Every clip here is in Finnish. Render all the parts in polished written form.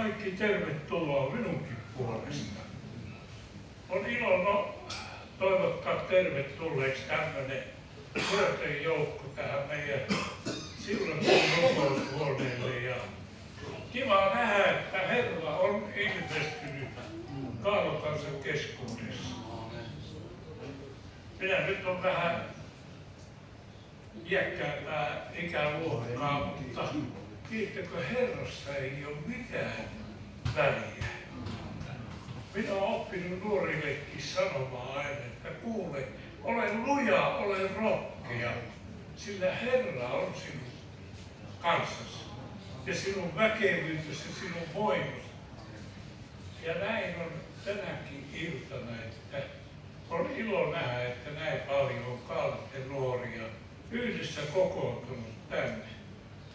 kaikki tervetuloa minunkin puolesta. On ilo toivottaa tervetulleeksi tämmöinen myöten joukko tähän meidän Siunatun rukoushuoneelle. Ja kiva nähdä, että Herra on ilmestynyt Kaalokansan keskuudessa. Minä nyt on vähän iäkkäämpää ikäluokkaa, mutta tiedättekö, Herrassa ei ole mitään väliä. Minä olen oppinut nuorillekin sanomaan aina, että kuule, ole luja, ole rohkea, sillä Herra on sinun kanssasi ja sinun väkevyytesi ja sinun voimasi. Ja näin on tänäkin iltana, että on ilo nähdä, että näin paljon on Kaalaten nuoria yhdessä kokoontunut tänne.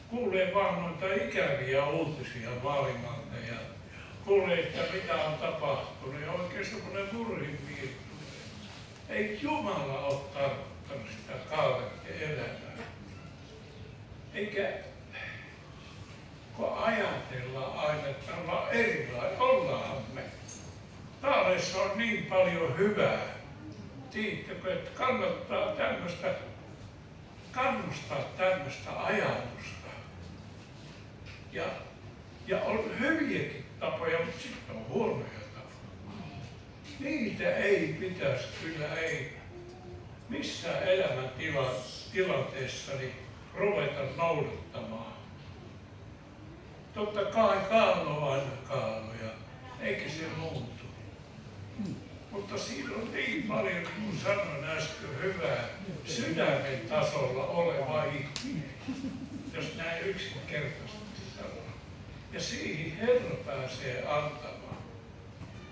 Kuulee vaan noita ikäviä uutisia maailmalta ja kuulee, että mitä on tapahtunut ja oikein semmoinen murhin miettiminen. Ei Jumala ole tarkoittanut sitä Kaalaten elämää. Eikä kun ajatellaan aina, että ollaan erilainen, ollaanhan me. Taaleissa on niin paljon hyvää. Tiedättekö, että kannattaa kannustaa tämmöistä ajatusta. Ja on hyviäkin tapoja, mutta sitten on huonoja tapoja. Niitä ei pitäisi ei missään elämäntilanteessa ruveta noudattamaan. Totta kai kaalo on aina kaaloja, eikä se muutu. Mutta siinä on niin paljon, kun sanoin äsken, hyvää sydämen tasolla oleva ihminen, jos näin yksinkertaisesti sanoo. Ja siihen Herra pääsee antamaan.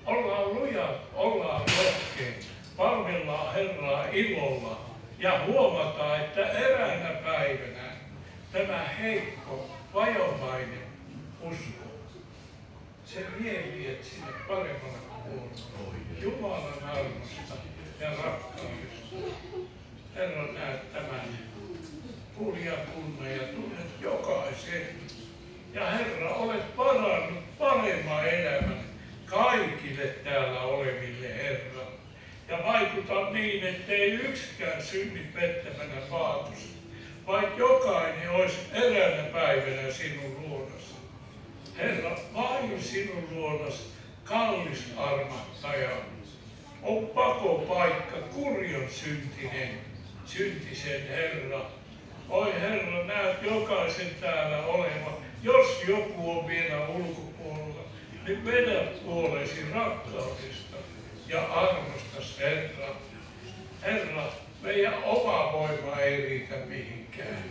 Ollaan lujat, ollaan rohkeita, palvellaan Herraa ilolla ja huomataan, että eräänä päivänä tämä heikko, vajovainen usko, se vie viet sinne paremmalle puolelle. Jumalan armosta ja rakkaudesta. Herra, näet tämän kuulijakunnan ja tunnet jokaisen. Ja Herra, olet varannut paremman elämän kaikille täällä oleville, Herra. Ja vaikuta niin, ettei yksikään synni pettämänä paatossa, vaan jokainen olisi eräänä päivänä sinun luonasi. Herra, vain sinun luonasi, kallis armahtaja, on pakopaikka kurjon syntisen Herra. Oi Herra, näet jokaisen täällä olevan. Jos joku on vielä ulkopuolella, niin vedä puolesi rakkaudesta ja armostas Herra. Herra, meidän oma voima ei riitä mihinkään.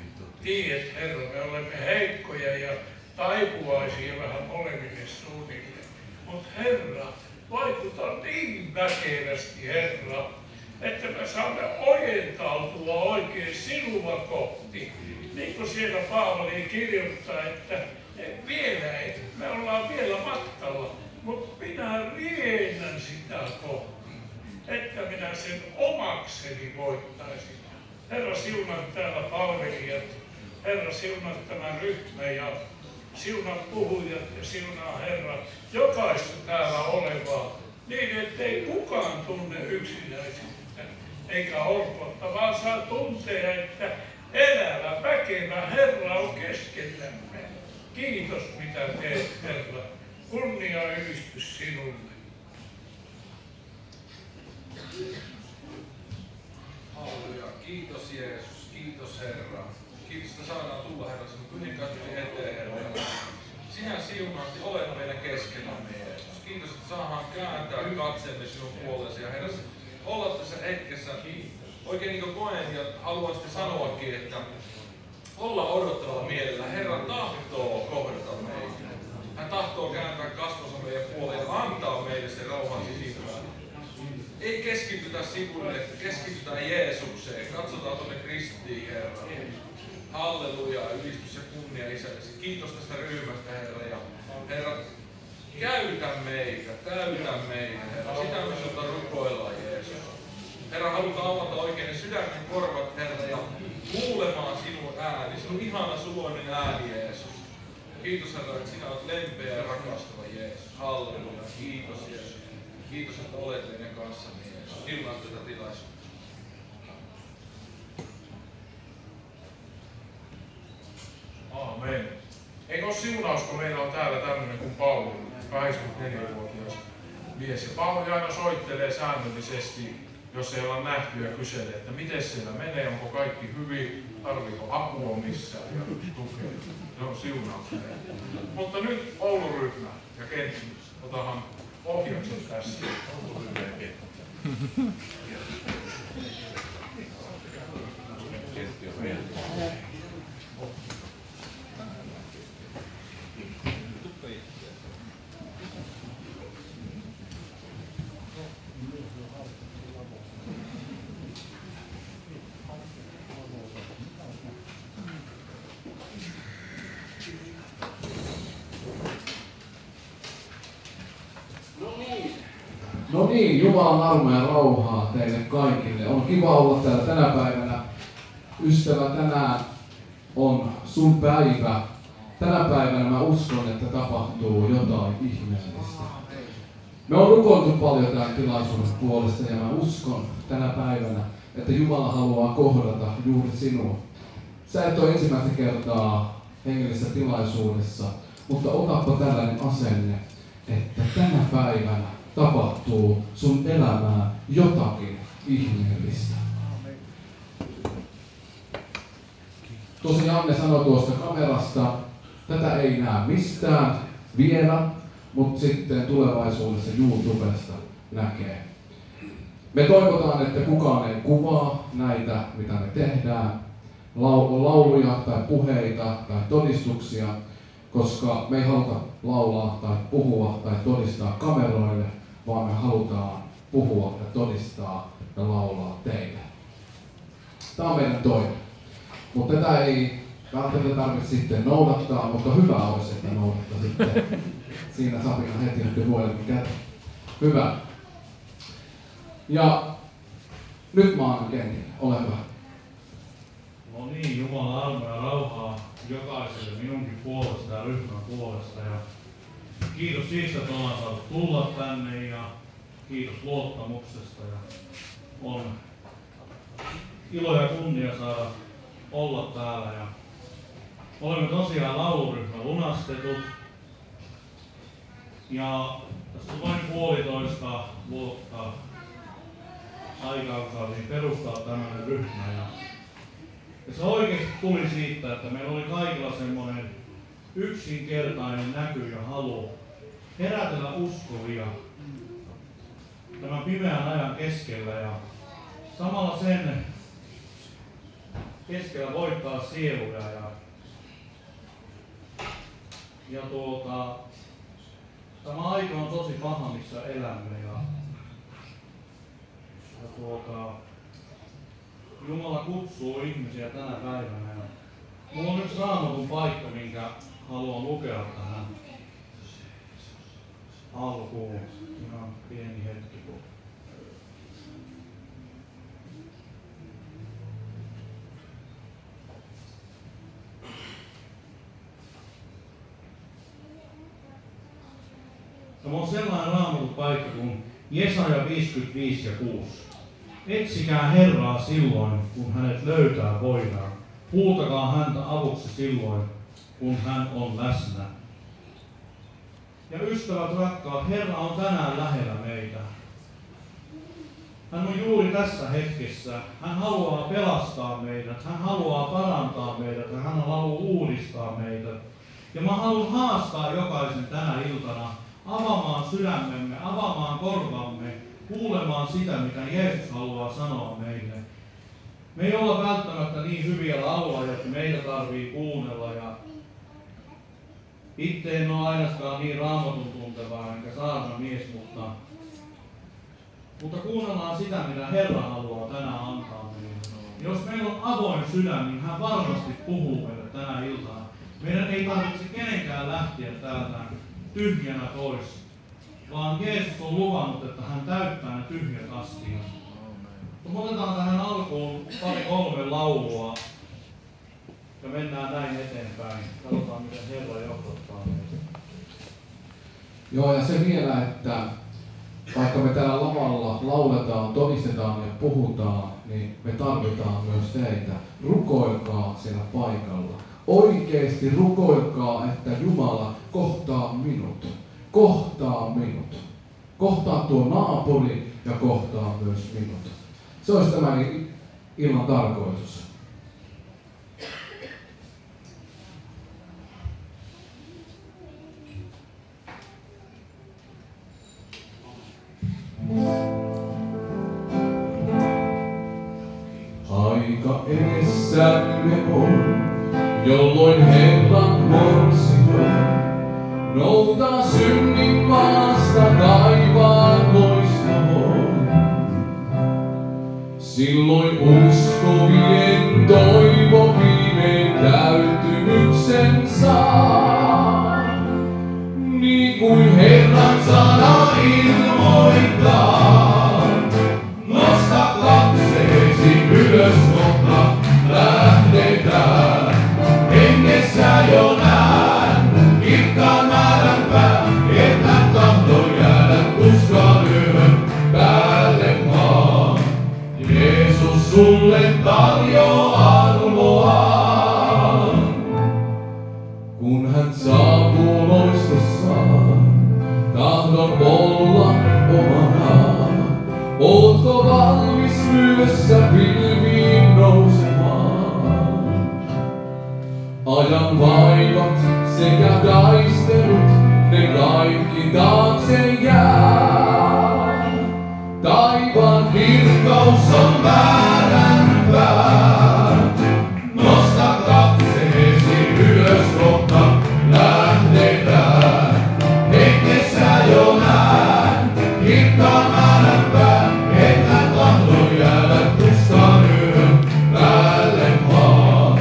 Tiedät Herra, me olemme heikkoja ja taipuvaisia vähän molemmille suunnille. Mutta Herra, vaikuta niin väkevästi, Herra, että me saamme ojentautua oikein sinua kohti. Niin kuin siellä Paavali kirjoittaa, että me ollaan vielä matkalla, mutta minä riennän sitä kohti, että minä sen omakseni voittaisin. Herra, siunaa täällä palvelijat, Herra, siunaa tämän ryhmän ja siunaa puhujat ja siunaa Herra jokaista täällä olevaa, niin ettei kukaan tunne yksinäisyyttä eikä orpoutta, vaan saa tuntea, että elävä, väkevä Herra on keskellämme. Kiitos mitä teet, Herra. Kunnia ja ylistys sinulle. Halleluja. Kiitos Jeesus. Kiitos Herra. Kiitos, että saadaan tulla Herra sinun kuninkaasi eteen, Herra. Sinä siunaasti olet meidän keskellämme, Jeesus. Kiitos, että saadaan kääntää katseemme sinun puolesi ja Herra, olla tässä hetkessä oikein niin kuin koen ja haluan sitten sanoakin, että olla odottavalla mielellä. Herra tahtoo kohdata meitä. Hän tahtoo kääntää kasvonsa meidän puoleen ja antaa meille sen rauhan sisimpään. Ei keskitytä sivuille, keskitytä Jeesukseen. Katsotaan tuonne Kristiin, Herra. Halleluja, ylistys ja kunnia Isällesi. Kiitos tästä ryhmästä, Herra. Ja Herra, täytä meitä, Herra. Sitä me sinulta rukoillaan, Jeesus. Herra, halutaan avata oikein ne sydämen korvat, Herra, ja kuulemaan sinun ääni, sinun ihana suloinen ääni, Jeesus. Kiitos Herra, että sinä olet lempeä ja rakastava Jeesus. Halleluja. Kiitos Jeesus. Kiitos, että olet meidän kanssamme Jeesus. Siunaa tätä tilaisuutta. Aamen. Eikö ole siunaus, kun meillä on täällä tämmöinen kuin Pauli, 84-vuotias mies. Ja Pauli aina soittelee säännöllisesti, jos ei olla nähty ja kyselee, että miten siellä menee, onko kaikki hyvin, tarviiko apua missään ja tukea. Se on siunaus. Mutta nyt Oulu-ryhmä ja Kentsi, otahan ohjauksen tässä. No niin, Jumalan armoa ja rauhaa teille kaikille. On kiva olla täällä tänä päivänä. Ystävä, tänään on sun päivä. Tänä päivänä mä uskon, että tapahtuu jotain ihmeellistä. Me on rukoiltu paljon tämän tilaisuuden puolesta ja mä uskon tänä päivänä, että Jumala haluaa kohdata juuri sinua. Sä et ole ensimmäistä kertaa hengellisessä tilaisuudessa, mutta otappa tällainen asenne, että tänä päivänä tapahtuu sun elämään jotakin ihmeellistä. Tosi Janne sanoi tuosta kamerasta, tätä ei näe mistään vielä, mutta sitten tulevaisuudessa YouTubesta näkee. Me toivotaan, että kukaan ei kuvaa näitä, mitä me tehdään, lauluja tai puheita tai todistuksia, koska me ei haluta laulaa tai puhua tai todistaa kameroille, vaan me halutaan puhua ja todistaa ja laulaa teille. Tämä on meidän toive. Mutta tätä ei välttämättä tarvitse sitten noudattaa, mutta hyvä olisi, että noudattaa sitten. Siinä Sapina heti nyt vuodellekin käteen. Hyvä. Ja nyt mä annan Kentille. Ole hyvä. No niin, Jumalan armoa ja rauhaa jokaiselle minunkin puolesta ja ryhmän puolesta. Ja kiitos siitä, että ollaan saatu tulla tänne ja kiitos luottamuksesta. Ja on ilo ja kunnia saada olla täällä. Ja olemme tosiaan lauluryhmä Lunastetut. Ja tästä on vain 1,5 vuotta aikaa, kun saatiin perustaa tämmöinen ryhmä. Ja se oikeasti tuli siitä, että meillä oli kaikilla semmoinen yksinkertainen näky ja halu herätellä uskovia tämän pimeän ajan keskellä ja samalla sen keskellä voittaa sieluja ja tämä aika on tosi paha, missä elämme ja Jumala kutsuu ihmisiä tänä päivänä. Ja mulla on yksi Raamatun paikka, minkä haluan lukea tähän alkuun. Ihan pieni hetki. Tämä on sellainen Raamatun paikka kuin Jesaja 55 ja 6. Etsikää Herraa silloin, kun hänet löytää voidaan. Huutakaa häntä avuksi silloin, kun hän on läsnä. Ja ystävät rakkaat, Herra on tänään lähellä meitä. Hän on juuri tässä hetkessä. Hän haluaa pelastaa meidät. Hän haluaa parantaa meidät. Hän haluaa uudistaa meidät. Ja mä haluan haastaa jokaisen tänä iltana avaamaan sydämemme, avaamaan korvamme, kuulemaan sitä, mitä Jeesus haluaa sanoa meille. Me ei olla välttämättä niin hyviä laulajia, että meitä tarvii kuunnella. Ja itse en ole ainakaan niin Raamatun tuntevaa enkä saarnamies, mutta kuunnellaan sitä, mitä Herra haluaa tänään antaa meille. Jos meillä on avoin sydän, niin hän varmasti puhuu meille tänä iltana. Meidän ei tarvitse kenenkään lähteä täältä tyhjänä pois, vaan Jeesus on luvannut, että hän täyttää ne tyhjät astiat. Me otetaan tähän alkuun 2-3 laulua. ja mennään näin eteenpäin. Katsotaan, miten Herra johdattaa meitä. Joo, ja se vielä, että vaikka me täällä lavalla lauletaan, todistetaan ja puhutaan, niin me tarvitaan myös teitä. Rukoilkaa siellä paikalla. Oikeesti rukoilkaa, että Jumala kohtaa minut. Kohtaa minut. Kohtaa tuo naapuri ja kohtaa myös minut. Se olisi tämän illan tarkoitus. Aika edessämme on, jolloin Herran morsio noutaa synnin maasta taivaan loistamoon. Silloin uskovien toivo viimein täyttymyksen saa. Niin kuin Herran sana ilmoittaa, nosta katseesi ylös, kohta lähdetään. Hengessä jo näen kirkkaan määränpään, et hän tahto jäädä tuskaan yön päälle maan. Jeesus sulle tarjoaa armoaan, kun hän saapuu loistossaan. Tahdon olla omanaan. Ootko valmis yössä pilviin nousemaan? Ajan vaivat sekä taistelut, ne kaikki taakse jää. Taivaan kirkkaus on määränpää. Nosta katseesi ylös, kohta lähdetään. Hengessä jo näen kirkkaan määränpään, et hän tahto jäädä tuskaan yön päälle maan.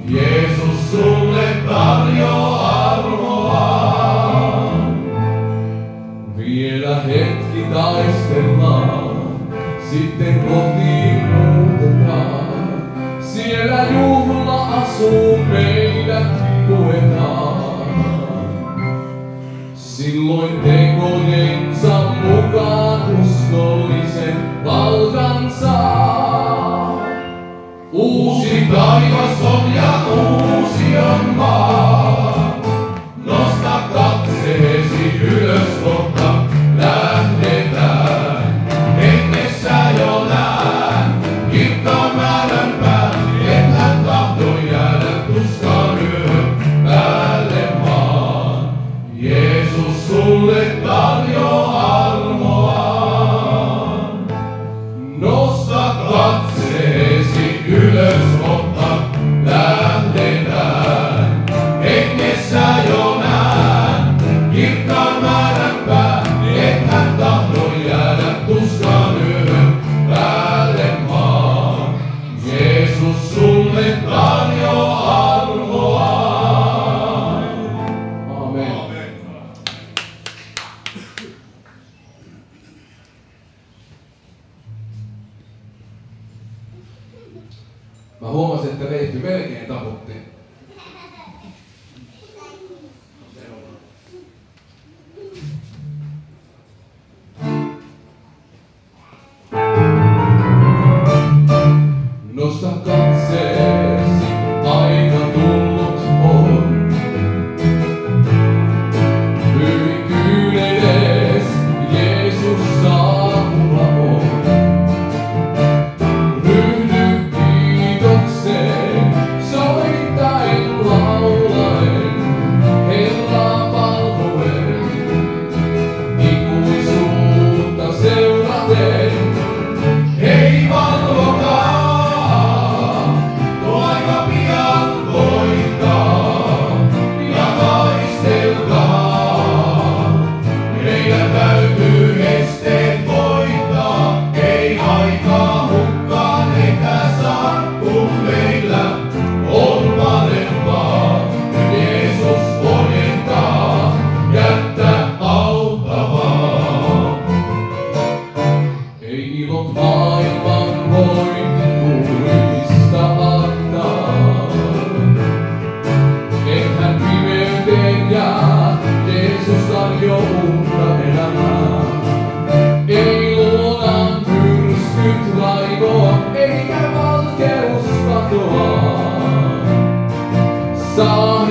Jeesus sulle tarjoaa armoaan. Vielä hetki taistellaan, sitten kotiin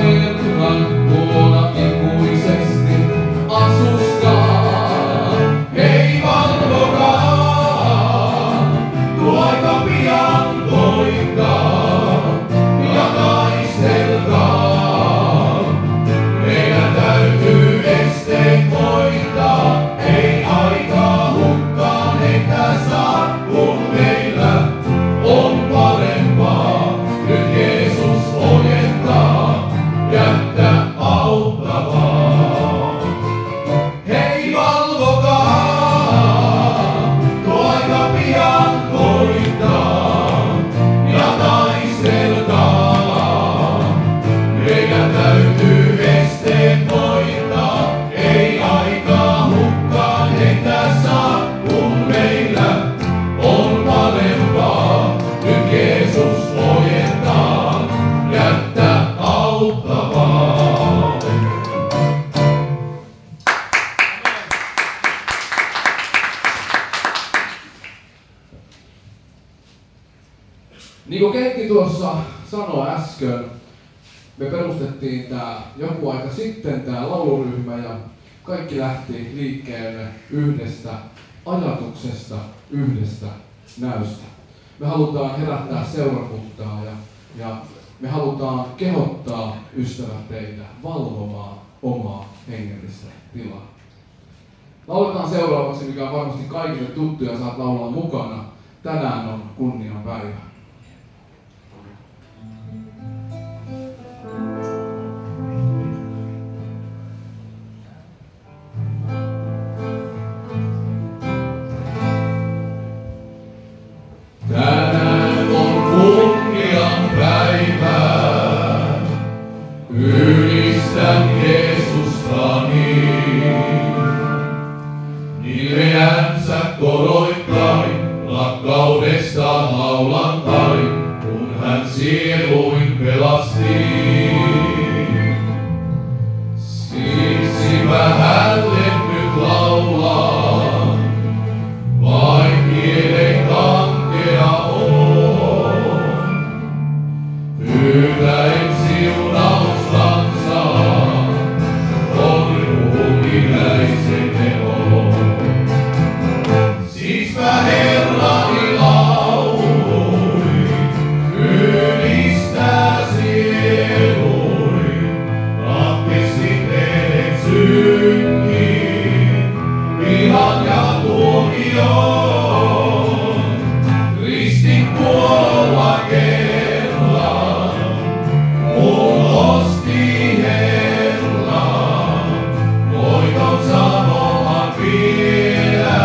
Herran luona ikuisesti asustaa. Hei valvokaa, tuo aika pian koittaa ja taistelkaa. Meidän täytyy esteet voittaa, ei aikaa hukkaan eikä saa, kun meillä on parempaa. Nyt Jeesus ojentaa, kättä auttavaa. Hei valvokaa, tuo aika pian koittaa ja taistelkaa. Meidän täytyy esteet voittaa, ei aikaa hukkaan eikä saa, kun meillä on parempaa. Nyt Jeesus ojentaa, kättä auttavaa. Niin kuin Keikki tuossa sanoi äsken, me perustettiin joku aika sitten tää lauluryhmä ja kaikki lähti liikkeelle yhdestä ajatuksesta, yhdestä näystä. Me halutaan herättää seurakuntaa ja me halutaan kehottaa ystävät teitä valvomaan omaa hengellistä tilaa. Lauletaan seuraavaksi, mikä on varmasti kaikille tuttu ja saat laulaa mukana. Tänään on kunnian päivä. Tänään on kunnian päivä, ylistän Jeesustani. Nimeänsä koroittain, rakkaudestaan laulan tain, kun hän sieluin pelasti. Siksi mä hänelle nyt laulan, vain mielen kankea on. Pyytäen siunaustansa, on ruumiläisen eloon. Siispä Herrani laului, ylistää sielui, ratkesi teet synnin, vihan ja tuomion. Ristin kuolla kerran, mun osti Herra, voiton sanoman vielä,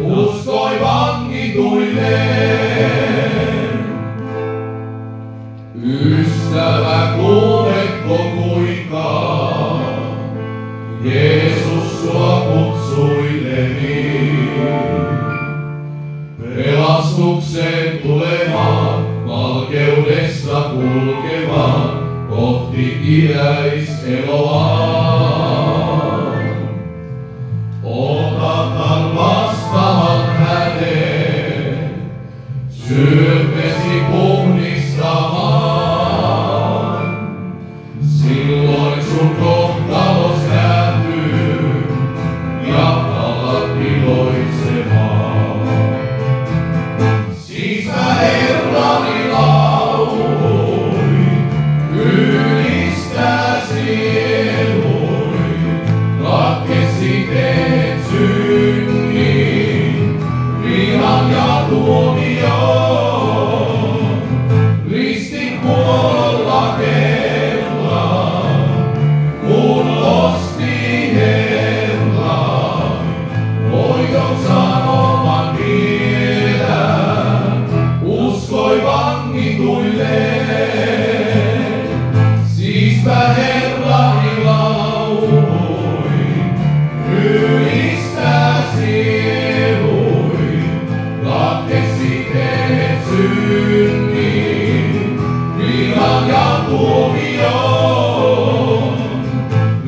uskoi vangituilleen. Ystävä, kuuletko kuinka Jeesus sua kutsui leviin? Pelastukseen tulemaan, valkeudesta kulkemaan, kohti iäiseloaan. Otataan vastaan hänen, sydämesi puhdistamaan. Silloin sun kohtalos kääntyy ja alat iloitsemaan. Siispä Herrani laului, ylistää sielui, ratkesi teet synnin, vihan ja tuomion. Ristin kuolla kerran, kun osti Herra, voiton sanoman vielä, uskoi vangituilleen. Siispä Herrani laului, ylistää sielui, ratkesi teet synnin, vihan ja tuomion.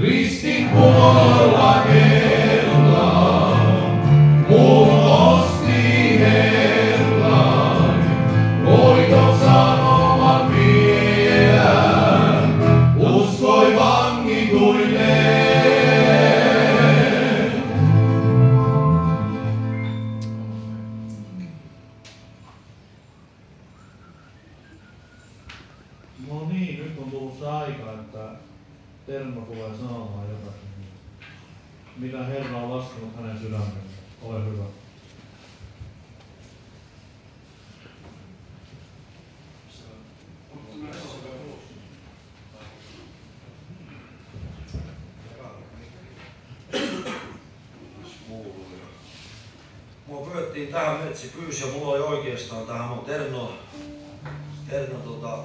Ristin kuolla kerran, mun osti Herra, voiton sanoman vielä, että Termo tulee sanomaan jotakin. Mitä Herra on laskenut hänen sydämeen. Ole hyvä. Mua pyydettiin tähän Metsi pyysi ja mulla oli oikeastaan tähän mun Terno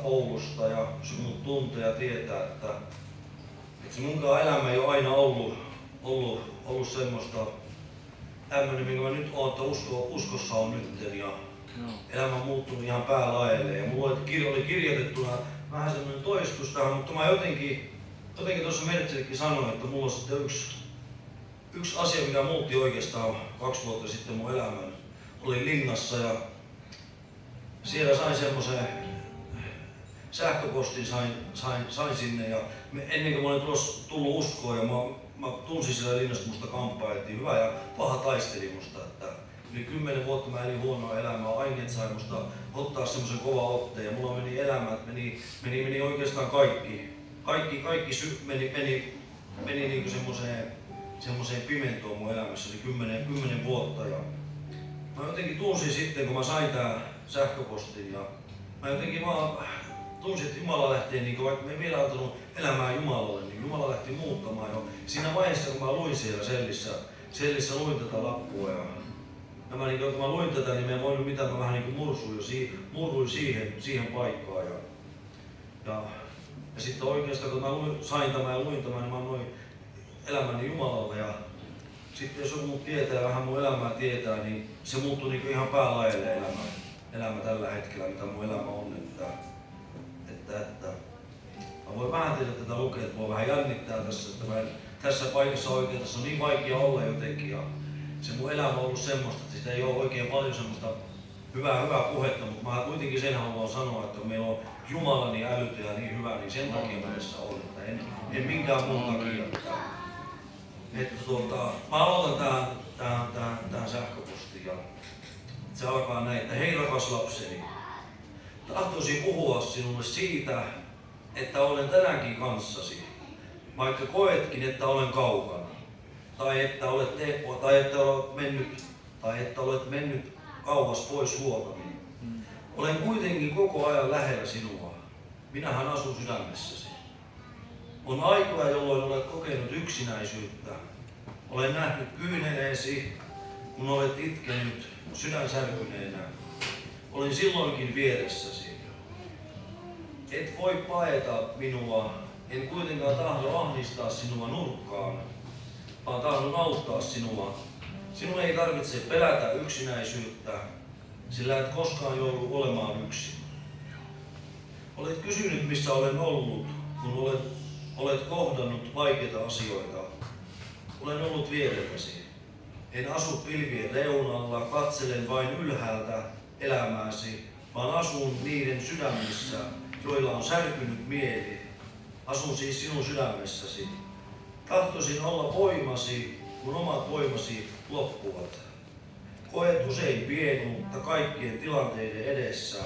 Oulusta ja se mut tuntee ja tietää, että se munkaan elämä ei ole aina ollut semmoista tämmönen, minkä mä nyt oon, että uskossa on nyt ja elämä on muuttunut ihan päälaelleen ja mulla oli kirjoitettuna vähän semmoinen toistus tähän, mutta mä jotenkin tuossa Mertsellekin sanoin, että mulla on sitten yksi asia, mikä muutti oikeastaan 2 vuotta sitten mun elämän. Olin linnassa ja siellä sain semmoisen sähköpostin sain sinne ja ennen kuin mä olin tullut uskoon ja mä tunsin siellä linnasta, musta kamppailtiin hyvä ja paha taisteli musta, että yli 10 vuotta mä elin huonoa elämää, aineet sai musta ottaa semmoisen kova otteen ja mulla meni elämä, että meni oikeastaan kaikki meni niinku semmoiseen pimentoon mun elämässä, eli 10 vuotta. Ja mä jotenkin tunsin sitten, kun mä sain tää sähköpostin ja mä jotenkin vaan tunsin, että Jumala lähtee, niin vaikka me ei vielä antanut elämää Jumalalle, niin Jumala lähti muuttamaan jo siinä vaiheessa, kun mä luin siellä sellissä luin tätä lappua. Ja kun mä luin tätä, niin mä en voinut mitään, mä vähän niin kuin murruin siihen paikkaan. Ja sitten oikeastaan, kun mä sain tämän ja luin tämän, niin mä annoin elämäni Jumalalle ja sitten jos joku tietää, vähän mun elämää tietää, niin se muuttui niin ihan päälaelle elämä tällä hetkellä, mitä mun elämä on. Että mä voin vähän tehdä tätä lukea, että mua vähän jännittää tässä, että tässä paikassa oikein, tässä on niin vaikea olla jotenkin ja se mun elämä on ollut semmoista, että sitä ei ole oikein paljon semmoista hyvää puhetta, mutta mä kuitenkin sen haluan sanoa, että meillä on Jumala niin älytö ja niin hyvä, niin sen takia mä tässä olen, että en minkään muun takia. Mä aloitan tähän sähköpostiin ja se alkaa näin, että hei rakas lapseni, tahtoisin puhua sinulle siitä, että olen tänäänkin kanssasi, vaikka koetkin, että olen kaukana, tai että olet mennyt kauas pois luotani. Olen kuitenkin koko ajan lähellä sinua. Minähän asun sydämessäsi. On aikoja, jolloin olet kokenut yksinäisyyttä. Olen nähnyt kyyneleesi, kun olet itkenyt sydänsärkyneenä. Olin silloinkin vieressäsi. Et voi paeta minua, en kuitenkaan tahdo ahdistaa sinua nurkkaan, vaan tahdon auttaa sinua. Sinun ei tarvitse pelätä yksinäisyyttä, sillä et koskaan joudu olemaan yksin. Olet kysynyt, missä olen ollut, kun olet kohdannut vaikeita asioita. Olen ollut vierelläsi. En asu pilvien reunalla, katselen vain ylhäältä elämääsi, vaan asun niiden sydämissä, joilla on särkynyt mieli. Asun siis sinun sydämessäsi. Tahtoisin olla voimasi, kun omat voimasi loppuvat. Koet usein pienuutta kaikkien tilanteiden edessä,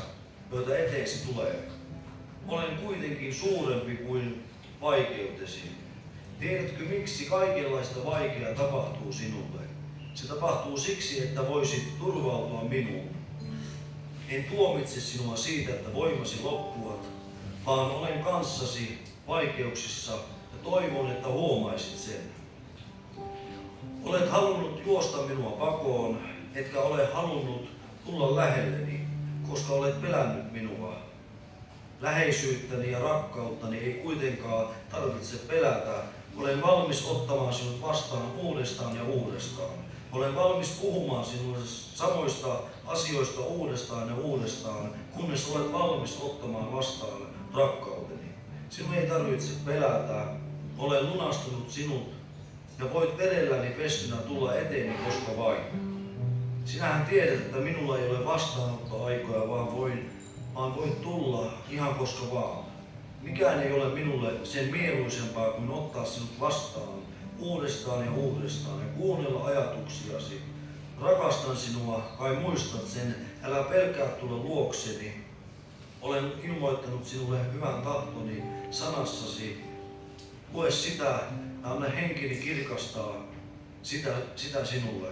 joita eteesi tulee. Olen kuitenkin suurempi kuin vaikeutesi. Tiedätkö, miksi kaikenlaista vaikeaa tapahtuu sinulle? Se tapahtuu siksi, että voisit turvautua minuun. En tuomitse sinua siitä, että voimasi loppuvat, vaan olen kanssasi vaikeuksissa ja toivon, että huomaisit sen. Olet halunnut juosta minua pakoon, etkä ole halunnut tulla lähelleni, koska olet pelännyt minua. Läheisyyttäni ja rakkauttani ei kuitenkaan tarvitse pelätä. Olen valmis ottamaan sinut vastaan uudestaan ja uudestaan. Olen valmis puhumaan sinulle samoista asioista uudestaan ja uudestaan, kunnes olet valmis ottamaan vastaan rakkauteni. Sinun ei tarvitse pelätä. Olen lunastunut sinut ja voit vedelläni pestynä tulla eteeni koska vain. Sinähän tiedät, että minulla ei ole vastaanottoaikoja, vaan voin tulla ihan koska vaan. Mikään ei ole minulle sen mieluisempaa kuin ottaa sinut vastaan uudestaan ja kuunnella ajatuksiasi. Rakastan sinua, kai muistat sen, älä pelkää tulla luokseni. Olen ilmoittanut sinulle hyvän tahtoni sanassasi, Lue sitä ja anna henkini kirkastaa sitä sinulle.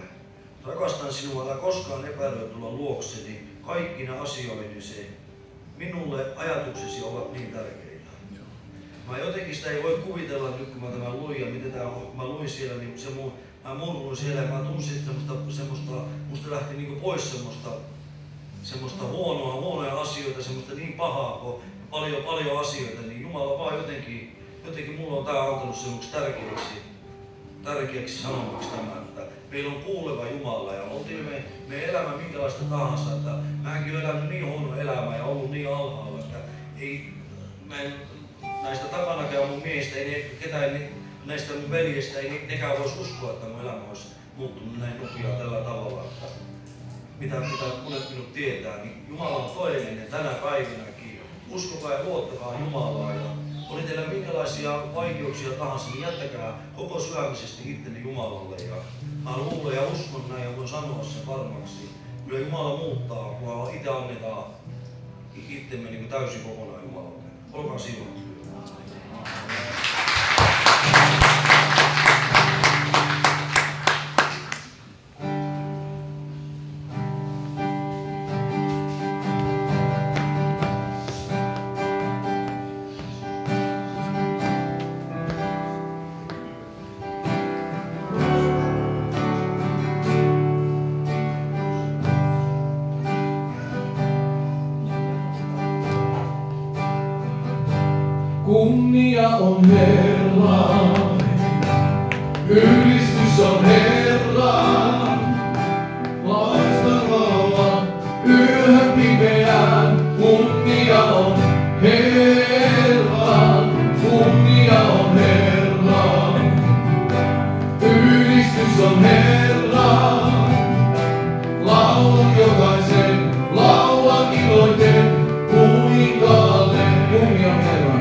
Rakastan sinua, älä koskaan epäröi tulla luokseni, kaikkina asioinisi. Minulle ajatuksesi ovat niin tärkeitä. Mä jotenkin sitä ei voi kuvitella nyt, kun mä tämän luin ja miten mä luin siellä, niin mä murruin siellä ja mä tunsin semmoista, musta lähti niinku pois semmoista huonoja asioita, semmoista niin pahaa, kun paljon asioita, niin Jumala vaan jotenkin mulla on tää antanut semmoiksi tärkeäksi sanomaksi tämän, että meillä on kuuleva Jumala ja oltiin me elämä minkälaista tahansa, että mäkin olen elänyt niin huono elämää ja ollut niin alhaalla, että ei näistä takanakaan mun miehistä, näistä mun veljistä, ei nekään vois uskoa, että mun elämä olisi muuttunut näin nopeaa tällä tavalla, että mitä monet minut tietää, niin Jumala on todellinen tänä päivänäkin. Uskokaa ja luottakaa Jumalaa ja oli teillä minkälaisia vaikeuksia tahansa, niin jättäkää koko syömisesti ittenne Jumalalle. Ja mä luulen ja uskon näin ja voin sanoa sen varmaksi. Kyllä Jumala muuttaa, kun itse annetaan itsemme niin täysin kokonaan Jumalalle. Olkaa siunattu. Kunnia on Herran, ylistys on Herran, loistavaa yöhön pimeään. Kunnia on Herran, kunnia on Herran, ylistys on Herran, laulun jokaisen, laulan iloiten kuninkaalle. Kunnia on Herran.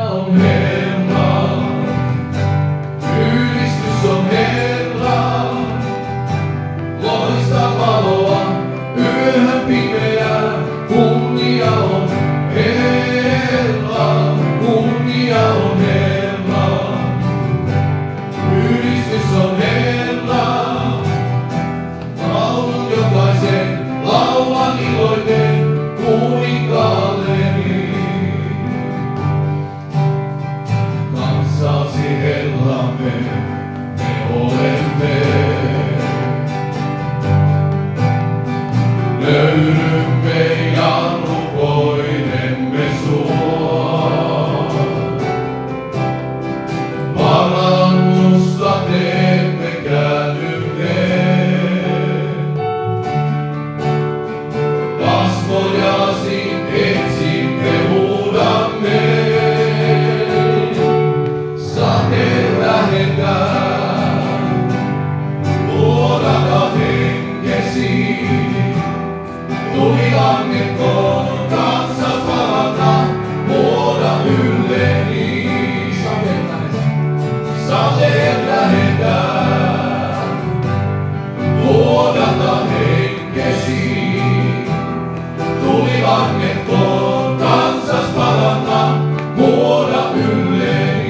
On Herran, ylistys on Herran, loista valoa yöhön pimeään. Kunnia on Herran, kunnia on Herran, ylistys on Herran, laulun jokaisen, laulan iloiten kuninkaalleni. Kanssasi Herramme, me olemme. Nöyrymme ja rukoilemme sua. Parannusta teemme käännymme. Kasvojasi etsimme, huudamme. Luodata henkesi, tuli annetkoon kansas palata, luoda ylleni. Sateet lähetään, luodata henkesi, tuli annetkoon kansas palata, luoda ylleni.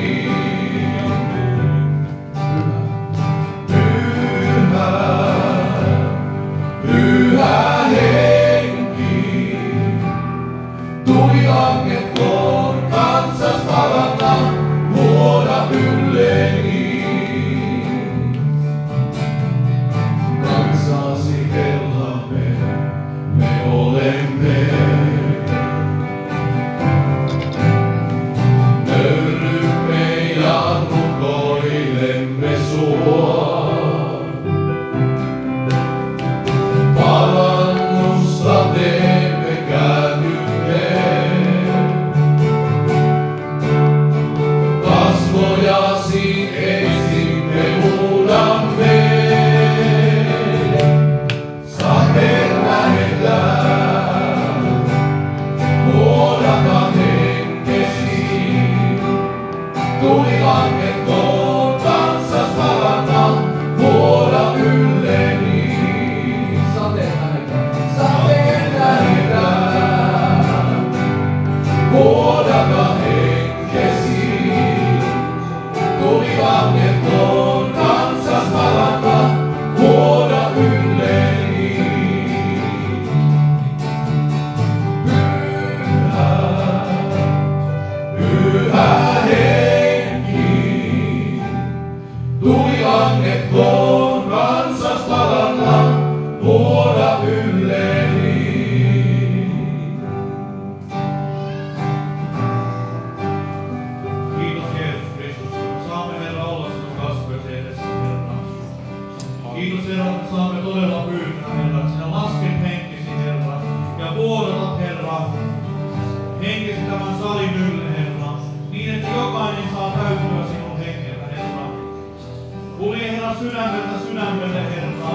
Pyhä henki, tuli annetkoon kansas palata, luoda ylleni. Kansasi Herramme, me olemme. Nöyrymme ja rukoilemme sua. Parannusta teemme käännymme. Kasvojasi etsimme, huudamme. Sateet lähetään, luodata henkesi. Tuli annetkoon kansas palata, luoda ylleni. Sateet lähetään, luodata henkesi. sydämeltä sydämelle, Herra.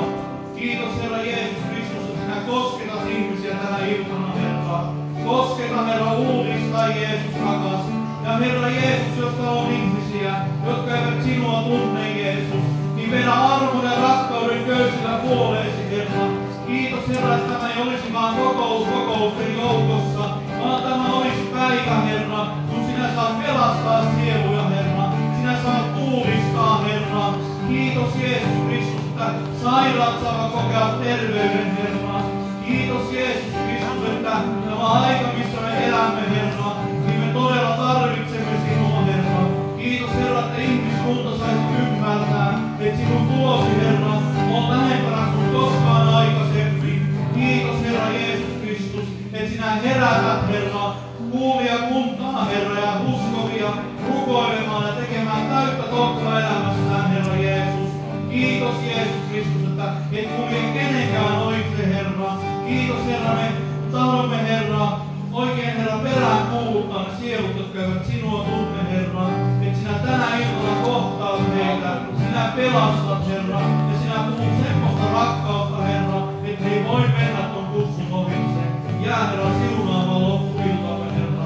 Kiitos, Herra Jeesus Kristus, että sinä kosketat ihmisiä tänä iltana, Herra. Kosketa, Herra, uudista, Jeesus rakas. Ja Herra Jeesus, jotka on ihmisiä, jotka eivät sinua tunne, Jeesus, niin vedä armon ja rakkauden köysillä puoleesi, Herra. Kiitos, Herra, että tämä ei olisi vaan kokousten joukossa, vaan tämä olisi päivä, Herra, kun sinä saat pelastaa sieluja, Herra. Sinä saat uudistaa, Herra. Kiitos, Jeesus Kristus, että sairaat saavat kokea terveyden, Herra. Kiitos, Jeesus Kristus, että tämä aika, missä me elämme, Herra, niin me todella tarvitsemme sinua, Herra. Kiitos, Herra, että ihmiskunta saisi ymmärtää, että sinun tulosi, Herra, on lähempänä kuin koskaan aikaisemmin. Kiitos, Herra Jeesus Kristus, että sinä herätät, Herra, kuulia kuntaa, Herra, ja uskovia rukoilemaan ja tekemään täyttä totta elämässään, Herra Jeesus. Kiitos, Jeesus Kristus, että et kulje kenenkään oitse, Herra. Kiitos, Herra, me tahdomme, Herra, oikein, Herra, perään kuuluttaa ne sielut, jotka eivät sinua tunne, Herra. Että sinä tänä iltana kohtaat meitä, sinä pelastat, Herra, ja sinä puhut semmoista rakkautta, Herra, että ei voi mennä ton kutsun ohitse. Jää, Herra, siunaamaan loppuiltamme, Herra.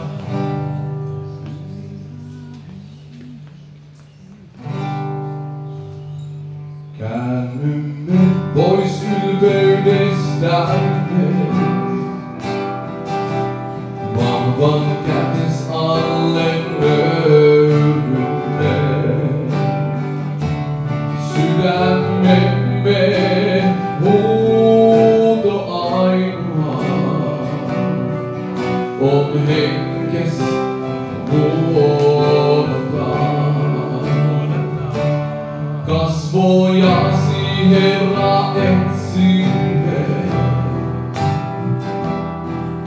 Käännymme pois ylpeydestämme, vahvan kätes alle nöyrymme. Sydämemme huuto ainoa on henkes vuodataan. Kasvojasi, Herra, etsimme,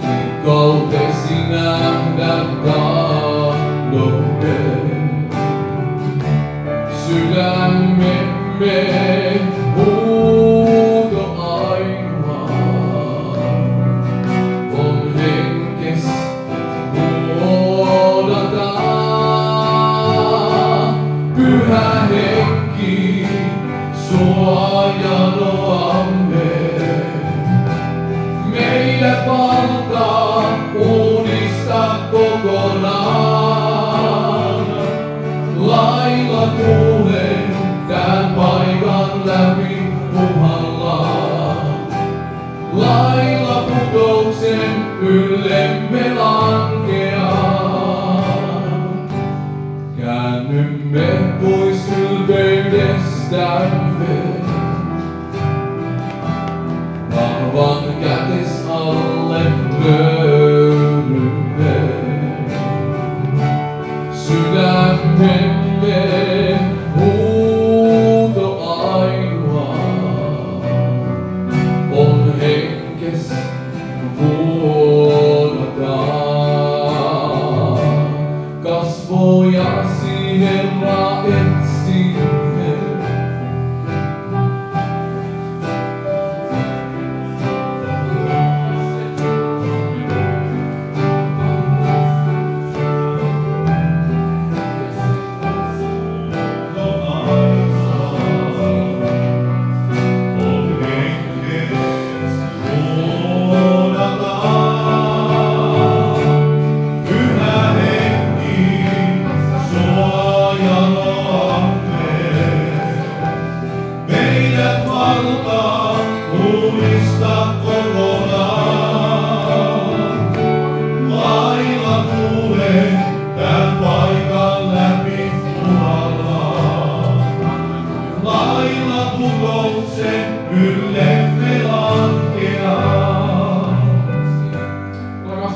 kirkkautesi nähdä tahdomme. Sydämemme huuto ainoa on henkes vuodataan. Pyhä Henki, sua janoamme, meidät valtaa, uudista kokonaan. Lailla tuulen tän paikan läpi puhallaan. Lailla putouksen yllemme lankeaa. Käännymme pois ylpeydestämme, vahvan kätes alle nöyrymme. Sydämemme huuto ainoa on henkes vuodataan. Kasvojasi, Herra, etsimme,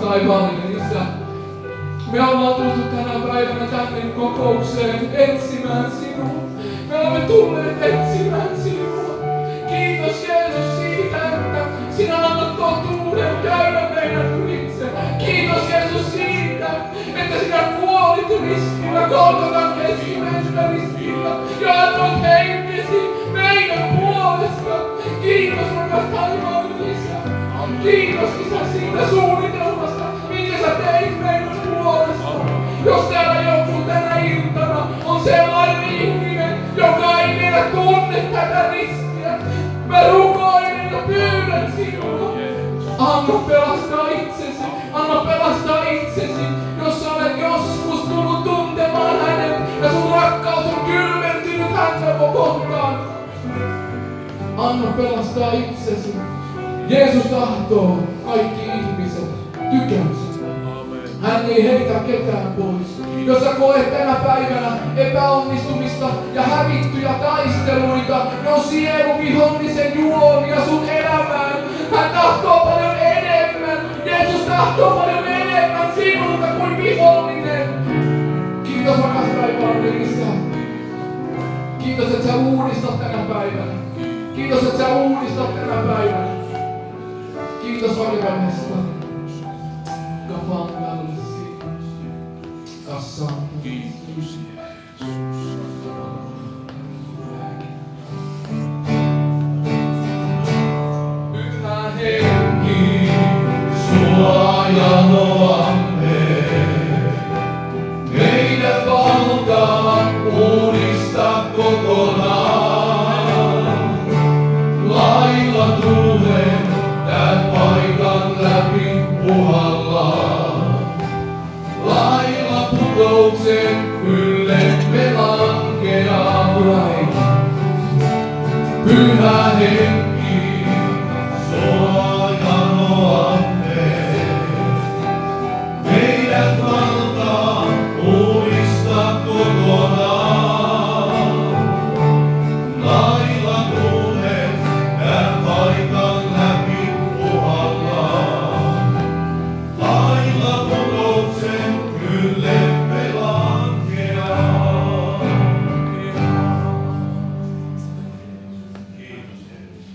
taivaallinen Isä, me ollaan tultu tänä päivänä tänne kokoukseen etsimään sinua. Me olemme tulleet etsimään sinua. Kiitos Jeesus siitä, että sinä annat totuuden käydä meidän ylitse. Kiitos Jeesus siitä, että sinä kuolit ristillä, Golgotan keskimmäisellä ristillä ja annoit henkesi meidän puolesta. Kiitos rakas taivaallinen Isä. Kiitos Isä siitä suunnitelmasta, minkä sä teit meidän puolesta. Jos täällä joku tänä iltana on sellainen ihminen, joka ei vielä tunne Anna pelastaa itsesi. Anna pelastaa itsesi. Jos sä olet joskus tullut tuntemaan hänet ja sun rakkaus on kylmentynyt häntä kohtaan. Anna pelastaa itsesi. Jeesus tahtoo kaikki ihmiset tykönsä. Hän ei heitä ketään pois. Jos sä koet tänä päivänä epäonnistumista ja hävittyjä taisteluita, ne on sieluvihollisen juomia sun elämään. Hän tahtoo paljon enemmän. Jeesus tahtoo paljon enemmän sinulta kuin vihollinen. Kiitos rakas taivaan Isä. Kiitos, että sä uudistat tänä päivänä. Kiitos, että sä uudistat tänä päivänä. Kiitos varjelmesta. Kafangallisi. Kassaan. Kiitos Jeesus. Pyhä Henki, suojanoamme. Meidän valtaa uudista kokonaan. Lailla tulen tän paikan läpi puhallaan. Lailla putouksen ylle me lankeaa. Pyhä Henki, suojanoamme. Meidät valtaa uudista kokonaan. Lailla tulen tän paikan läpi puhallaan. Lailla putouksen ylle me lankeaa. Kiitos Jeesus.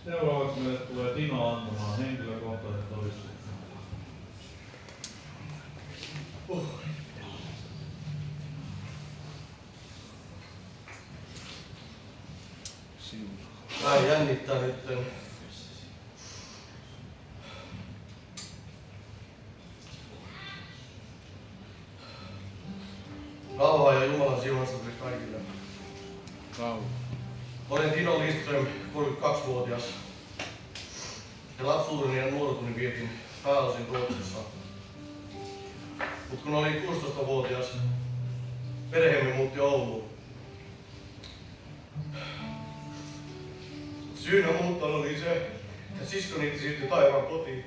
Seuraavaksi meille tulee Tino antamaan henkilökohtaisen todistuksen. Vähän jännittää nytten. Rauhaa ja Jumalan siunausta kaikille. Olen Tino Lindström, 32-vuotias. Ja lapsuuteni ja nuoruuteni vietin pääosin Ruotsissa. Mut kun olin 16-vuotias, perheemme muutti Ouluun. Syynä muuttoon oli se, että siskoni siirtyi taivaan kotiin.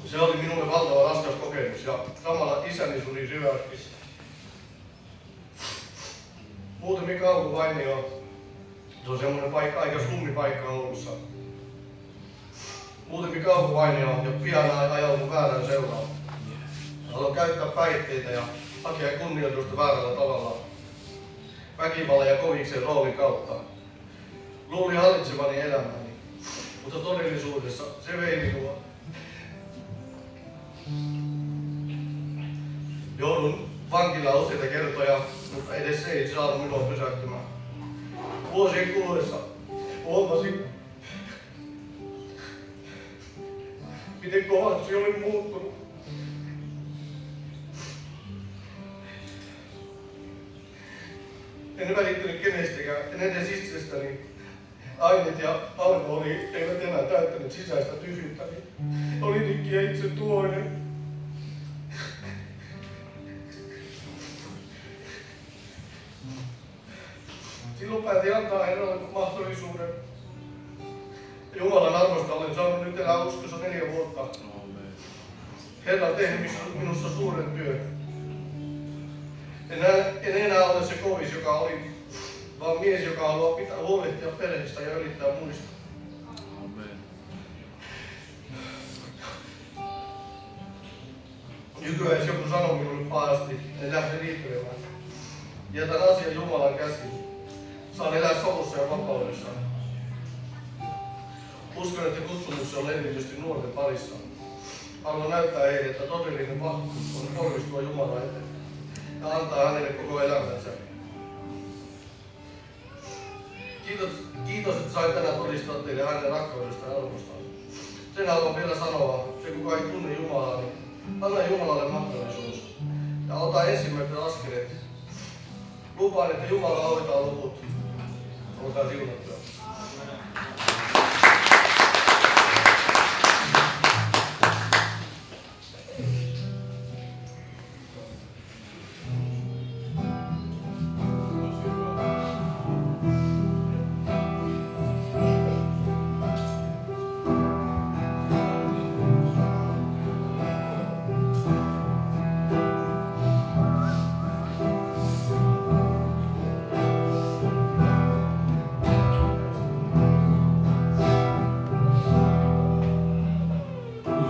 Se oli minulle valtava raskas kokemus ja samalla isäni suri syvästi. Muutami kauko Vainio. Se on semmoinen paikka, aika slummi paikka Oulussa. Muutami kauko Vainio ja pian ajautui väärään seuraan. Haluan käyttää päihteitä ja hakea kunnioitusta väärällä tavalla. Väkivallan ja koviksen roolin kautta. Luulin hallitsevani elämäni, mutta todellisuudessa se vei minua. Joudun vankilaan useita kertoja, mutta edes se ei saanut minua pysähtymään. Vuosien kuluessa huomasin, miten kovaksi olin muuttunut. En välittänyt kenestäkään, en edes itsestäni. Aineet ja alkoholi eivät enää täyttänyt sisäistä tyhjyyttäni. Olin ikkiä itse tuoinen. Silloin päätin antaa Herralle mahdollisuuden. Jumalan armosta olen saanut nyt elää uskossa 4 vuotta. Herra on tehnyt minussa suuren työn. En enää ole se kovis, joka oli, vaan mies, joka haluaa pitää huolehtia perheestä ja yrittää muista. Nykyään jos joku sanoo minulle pahasti, en lähde riittelemään. Jätän asian Jumalan käsiin. Saan elää sovussa ja vapaudessa. Uskon, että kutsumus on erityisesti nuorten parissa. Haluan näyttää heille, että todellinen vahvuus on korvistua Jumalan eteen ja antaa hänelle koko elämänsä. Kiitos, että sain tänään todistaa teille hänen rakkaudesta ja arvostaan. Sen haluan vielä sanoa, se kuka ei tunne Jumalaa, niin anna Jumalalle mahdollisuus. Ja ota ensimmäiset askeleet. Lupaan, että Jumala hoitaa loput. Olkaa siunattua.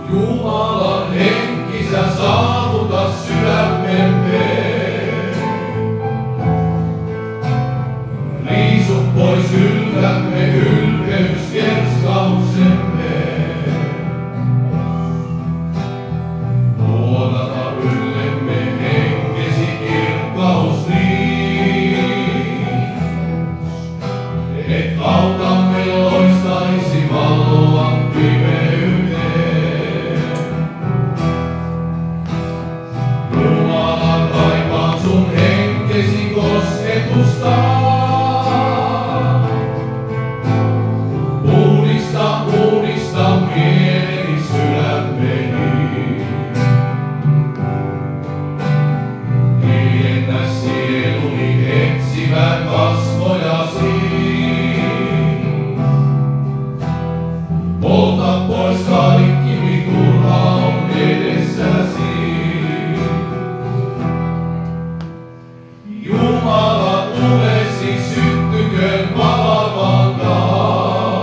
Jumalan henki sä saavuta sydämemme. Riisu pois yltämme ylpeys kerskauksemme. Luodata yllemme henkesi kirkkaus niin, et kautamme loistaisi valoa pimeyteen. Jumala, kaipaan sun henkesi kosketusta. Uudista mieleni sydämeni. Hiljennä sieluni etsivän kasvojasi. Polta pois kaikki, mi turha on edessäsi. Jumala, tulesi syttyköön palamaan taas.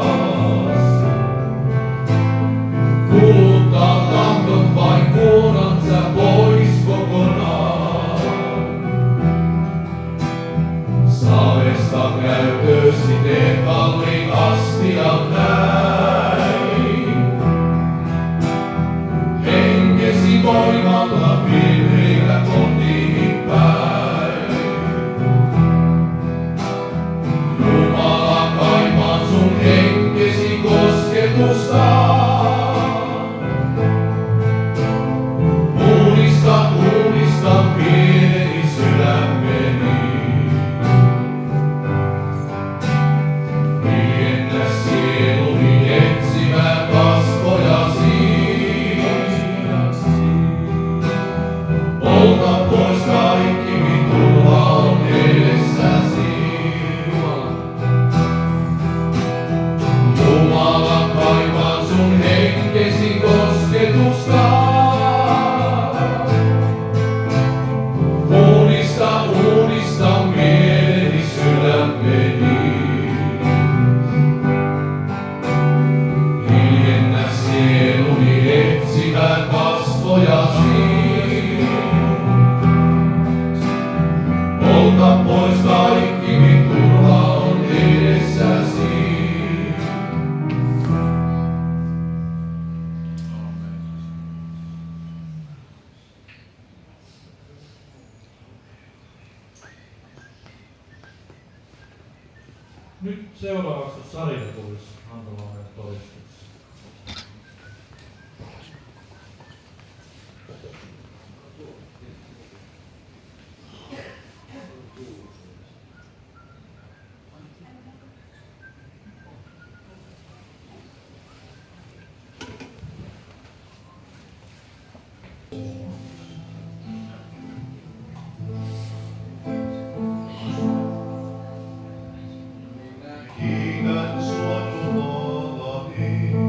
Kuluttaa tahdot vain kuonat sä pois kokonaan. Savesta käytösi teet kalliin astian näin. Henkesi voimalla virheillä kotiin päin. Jumala, kaipaan sun henkesi kosketusta. Uudista pieneni sydämeni. Hiljennä sieluni etsimään kasvojasi. Polta pois kaikki, mi turha on edessäsi. Jumala, kaipaan sun henkesi kosketusta. Uudista mieleni sydämeni. Hiljennä sieluni etsimään kasvojasi. Polta pois kaikki, mi turha on edessäsi. Nyt seuraavaksi Sarja tulisi antamaan meille todistuksen. Kiitän sua Jumalani.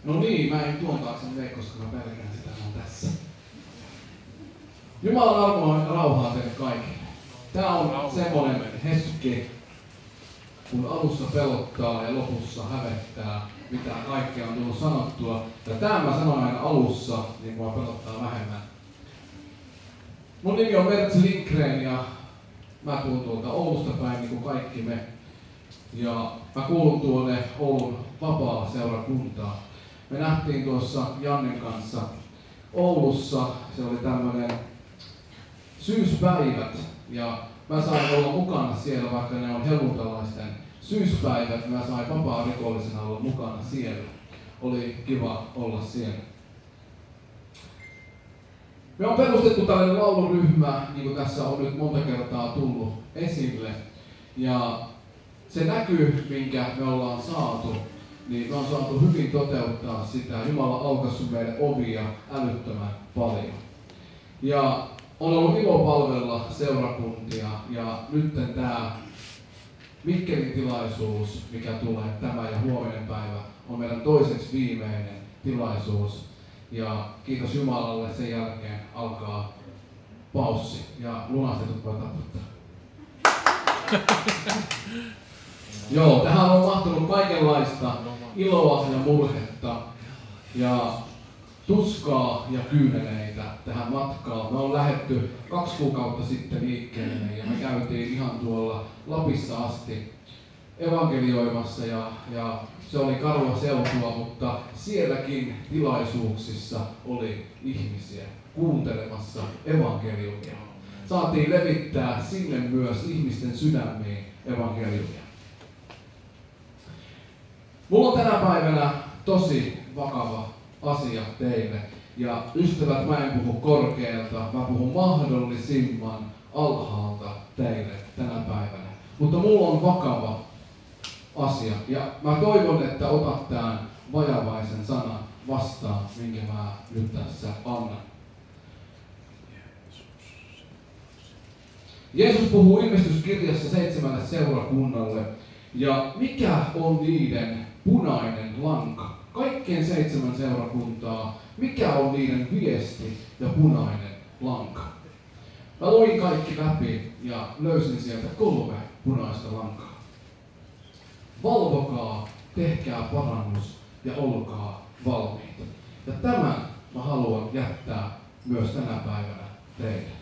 No niin, mä en tuon taakse mene, koska mä pelkään sitä on tässä. Jumalan armoa ja rauhaa teille kaikille. Tää on semmoinen hetki, kun alussa pelottaa ja lopussa hävettää, mitä kaikkea on tullut sanottua. Ja tämän mä sanon aina alussa, niin mua pelottaa vähemmän. Mun nimi on Mertsi Lindgren ja mä tuun tuolta Oulusta päin, niin kuin kaikki me. Ja mä kuulun tuonne Oulun vapaa-seurakuntaan. Me nähtiin tuossa Jannen kanssa Oulussa, se oli tämmönen syyspäivät. Ja mä sain olla mukana siellä, vaikka ne on helluntalaisten syyspäivät. Mä sain vapaa-rikollisena olla mukana siellä. Oli kiva olla siellä. Me on perustettu tällainen lauluryhmä, niin kuin tässä on nyt monta kertaa tullut esille. Ja se näky, minkä me ollaan saatu, niin me on saatu hyvin toteuttaa sitä. Jumala on aukaissut meidän ovia älyttömän paljon. Ja on ollut ilo palvella seurakuntia ja nyt tämä Mikkelin tilaisuus, mikä tulee tämä ja huominen päivä, on meidän toiseksi viimeinen tilaisuus. Ja kiitos Jumalalle, sen jälkeen alkaa paussi ja lunastetut voi taputtaa. Joo, tähän on mahtunut kaikenlaista iloa ja murhetta ja tuskaa ja kyyneleitä tähän matkaan. Me on lähdetty 2 kuukautta sitten liikkeelle ja me käytiin ihan tuolla Lapissa asti evankelioimassa ja se oli karua seutua, mutta sielläkin tilaisuuksissa oli ihmisiä kuuntelemassa evankeliumia. Saatiin levittää sinne myös ihmisten sydämiin evankeliumia. Mulla on tänä päivänä tosi vakava asia teille. Ja ystävät, mä en puhu korkealta, mä puhun mahdollisimman alhaalta teille tänä päivänä. Mutta mulla on vakava asia. Ja mä toivon, että otat tämän vajavaisen sanan vastaan, minkä mä nyt tässä annan. Jeesus puhuu ilmestyskirjassa 7 seurakunnalle. Ja mikä on niiden punainen lanka? Kaikkien 7 seurakuntaa, mikä on niiden viesti ja punainen lanka? Mä luin kaikki läpi ja löysin sieltä 3 punaista lankaa. Valvokaa, tehkää parannus ja olkaa valmiita. Ja tämän mä haluan jättää myös tänä päivänä teille.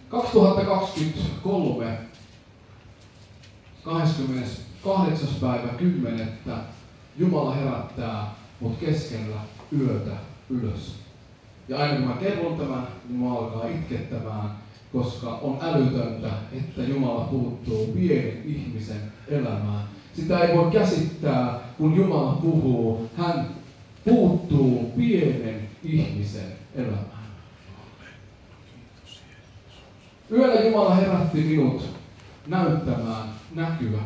2023 28. päivä 10. Jumala herättää mut keskellä yötä ylös. Ja aina kun mä kerron tämän, niin mä alkaa itkettämään, koska on älytöntä, että Jumala puuttuu pienen ihmisen elämään. Sitä ei voi käsittää, kun Jumala puhuu. Hän puuttuu pienen ihmisen elämään. Yöllä Jumala herätti minut näyttämään näkyä.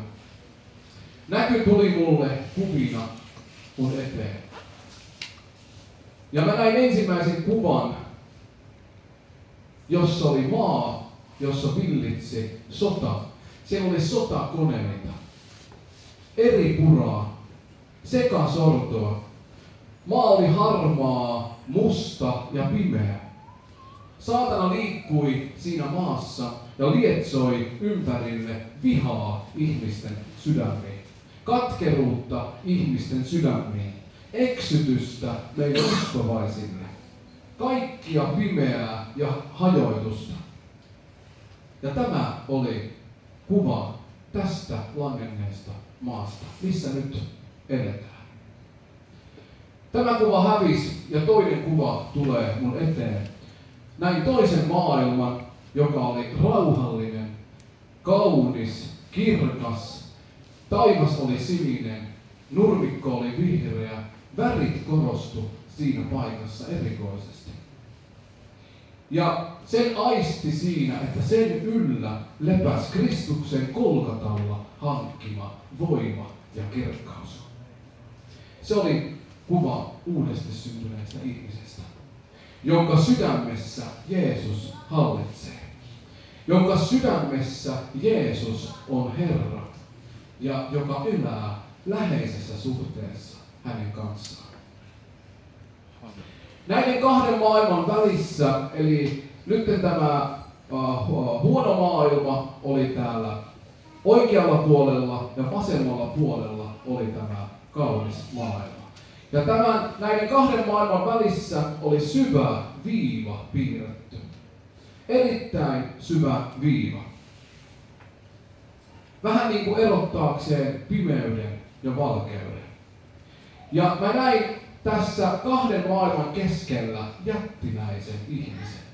Näky tuli mulle kuvina mun eteen. Ja mä näin ensimmäisen kuvan, jossa oli maa, jossa villitsi sota. Siellä oli sotakoneita, eri puraa, sekasortoa. Maa oli harmaa, musta ja pimeä. Saatana liikkui siinä maassa ja lietsoi ympärille vihaa ihmisten sydämiin, katkeruutta ihmisten sydämiin, eksytystä meidän uskovaisille, kaikkia pimeää ja hajoitusta. Ja tämä oli kuva tästä langenneesta maasta, missä nyt eletään. Tämä kuva hävisi ja toinen kuva tulee mun eteen. Näin toisen maailman, joka oli rauhallinen, kaunis, kirkas, taivas oli sininen, nurmikko oli vihreä, värit korostu siinä paikassa erikoisesti. Ja sen aisti siinä, että sen yllä lepäsi Kristuksen Golgatalla hankkima voima ja kirkkaus. Se oli kuva uudesti syntyneestä ihmisestä, jonka sydämessä Jeesus hallitsee, jonka sydämessä Jeesus on Herra ja joka elää läheisessä suhteessa hänen kanssaan. Näiden kahden maailman välissä, eli nyt tämä huono maailma oli täällä oikealla puolella ja vasemmalla puolella oli tämä kaunis maailma. Ja näiden kahden maailman välissä oli syvä viiva piirretty. Erittäin syvä viiva. Vähän niin kuin erottaakseen pimeyden ja valkeuden. Ja mä näin tässä kahden maailman keskellä jättiläisen ihmisen.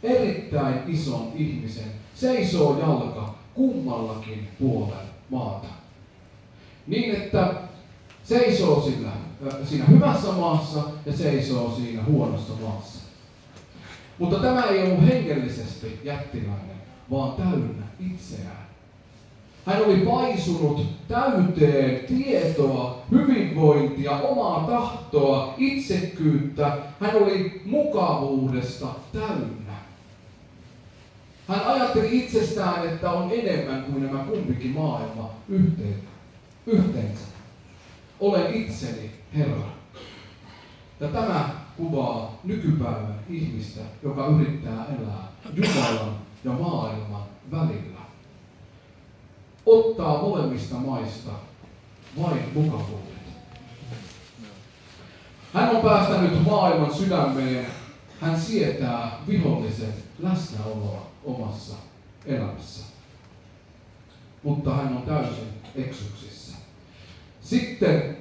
Erittäin ison ihmisen. Seisoo jalka kummallakin puolella maata. Niin, että seisoo siinä hyvässä maassa ja seisoo siinä huonossa maassa. Mutta tämä ei ollut hengellisesti jättiläinen, vaan täynnä itseään. Hän oli paisunut täyteen tietoa, hyvinvointia, omaa tahtoa, itsekkyyttä. Hän oli mukavuudesta täynnä. Hän ajatteli itsestään, että on enemmän kuin nämä kumpikin maailma yhteensä. Olen itseni Herra. Ja tämä kuvaa nykypäivän ihmistä, joka yrittää elää Jumalan ja maailman välillä. Ottaa molemmista maista vain mukavuudet. Hän on päästänyt maailman sydämeen. Hän sietää vihollisen läsnäoloa omassa elämässä. Mutta hän on täysin eksyksissä. Sitten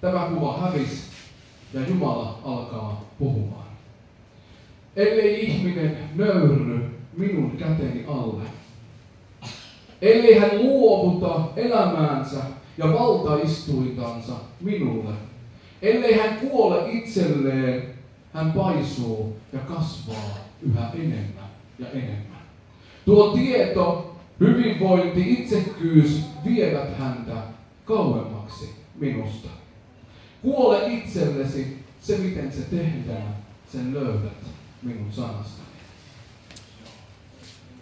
tämä kuva hävisi ja Jumala alkaa puhumaan. Ellei ihminen nöyrry minun käteni alle, ellei hän luovuta elämäänsä ja valtaistuintansa minulle, ellei hän kuole itselleen, hän paisuu ja kasvaa yhä enemmän ja enemmän. Tuo tieto, hyvinvointi, itsekkyys vievät häntä kauemmaksi minusta. Kuole itsellesi, se miten se tehdään, sen löydät minun sanastani.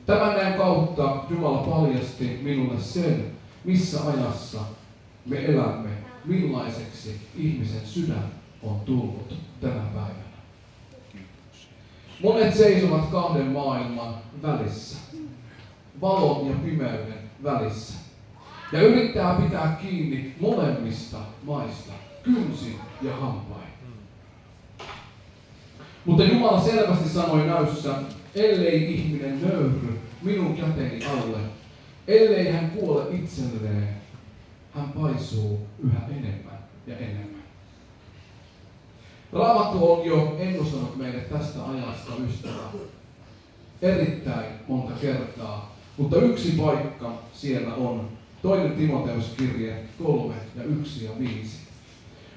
Tämän näin kautta Jumala paljasti minulle sen, missä ajassa me elämme, millaiseksi ihmisen sydän on tullut tänä päivänä. Monet seisovat kahden maailman välissä, valon ja pimeyden välissä, ja yrittää pitää kiinni molemmista maista, kynsin ja hampain. Mutta Jumala selvästi sanoi näyssä, ellei ihminen nöyrry minun käteni alle, ellei hän kuole itselleen, hän paisuu yhä enemmän ja enemmän. Raamattu on jo ennustanut meille tästä ajasta, ystävä, erittäin monta kertaa, mutta yksi paikka siellä on 2. Timoteuskirje 3 ja 1 ja 5.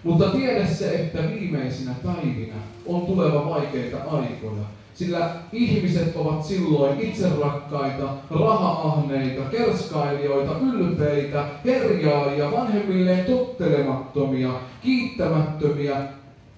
Mutta tiedä se, että viimeisinä päivinä on tuleva vaikeita aikoja, sillä ihmiset ovat silloin itserakkaita, raha-ahneita, kerskailijoita, ylpeitä, herjaajia, vanhemmilleen tottelemattomia, kiittämättömiä,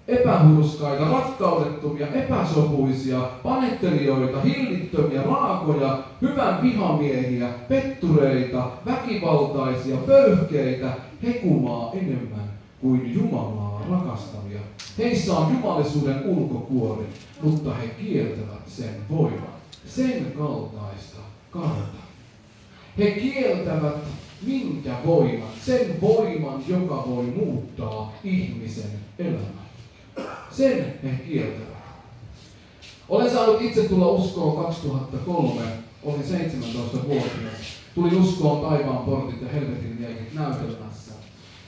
epähurskaita, rakkaudettomia, epäsopuisia, panettelijoita, hillittömiä, raakoja, hyvän vihamiehiä, pettureita, väkivaltaisia, pöyhkeitä, hekumaa enemmän kuin Jumalaa rakastavia. Heissä on jumalisuuden ulkokuori, mutta he kieltävät sen voiman, sen kaltaista karta. He kieltävät minkä voiman, sen voiman, joka voi muuttaa ihmisen elämän. Sen he kieltävät. Olen saanut itse tulla uskoon 2003, olin 17-vuotias. Tulin uskoon Taivaan portit ja helvetin liekit näytelmässä.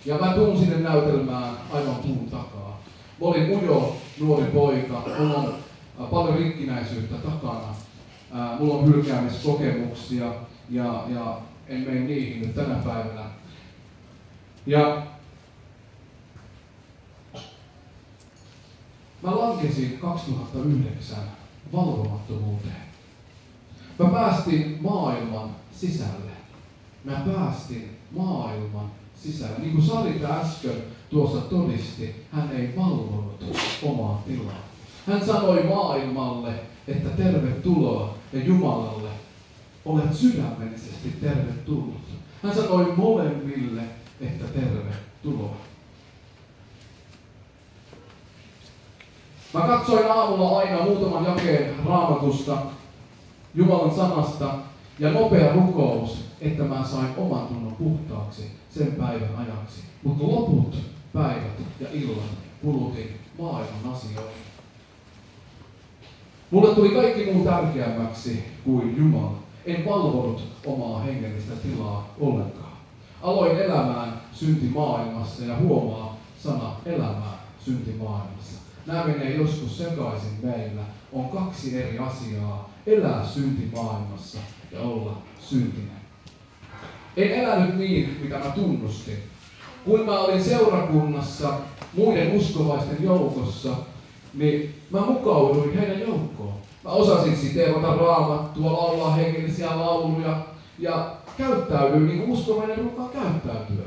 Ja mä tuun sinne näytelmään aivan puun takaa. Mä olin ujo nuori poika, mulla on paljon rikkinäisyyttä takana. Mulla on hylkäämiskokemuksia ja en mene niihin nyt tänä päivänä. Ja mä lankesin 2009 valvomattomuuteen. Mä päästin maailman sisälle. Mä päästin maailman sisälle. Niin kuin Sarita äsken tuossa todisti, hän ei valvonut omaa tilaa. Hän sanoi maailmalle, että tervetuloa, ja Jumalalle olet sydämellisesti tervetullut. Hän sanoi molemmille, että tervetuloa. Mä katsoin aamulla aina muutaman jakeen Raamatusta, Jumalan sanasta ja nopea rukous, että mä sain oman tunnon puhtaaksi sen päivän ajaksi. Mutta loput päivät ja illat kulutin maailman asioihin. Mulle tuli kaikki muu tärkeämmäksi kuin Jumala. En valvonut omaa hengellistä tilaa ollenkaan. Aloin elämään syntimaailmassa ja huomaa sana elämää syntimaailmassa. Nämä menee joskus sekaisin meillä. On kaksi eri asiaa. Elää syntimaailmassa ja olla syntinen. En elänyt niin, mitä mä tunnustin. Kun mä olin seurakunnassa muiden uskovaisten joukossa, niin mä mukauduin heidän joukkoon. Mä osasin siteerata Raamattua, laulaa hengellisiä lauluja ja käyttäydyin niin kuin uskovainen ruukaa käyttäytyä.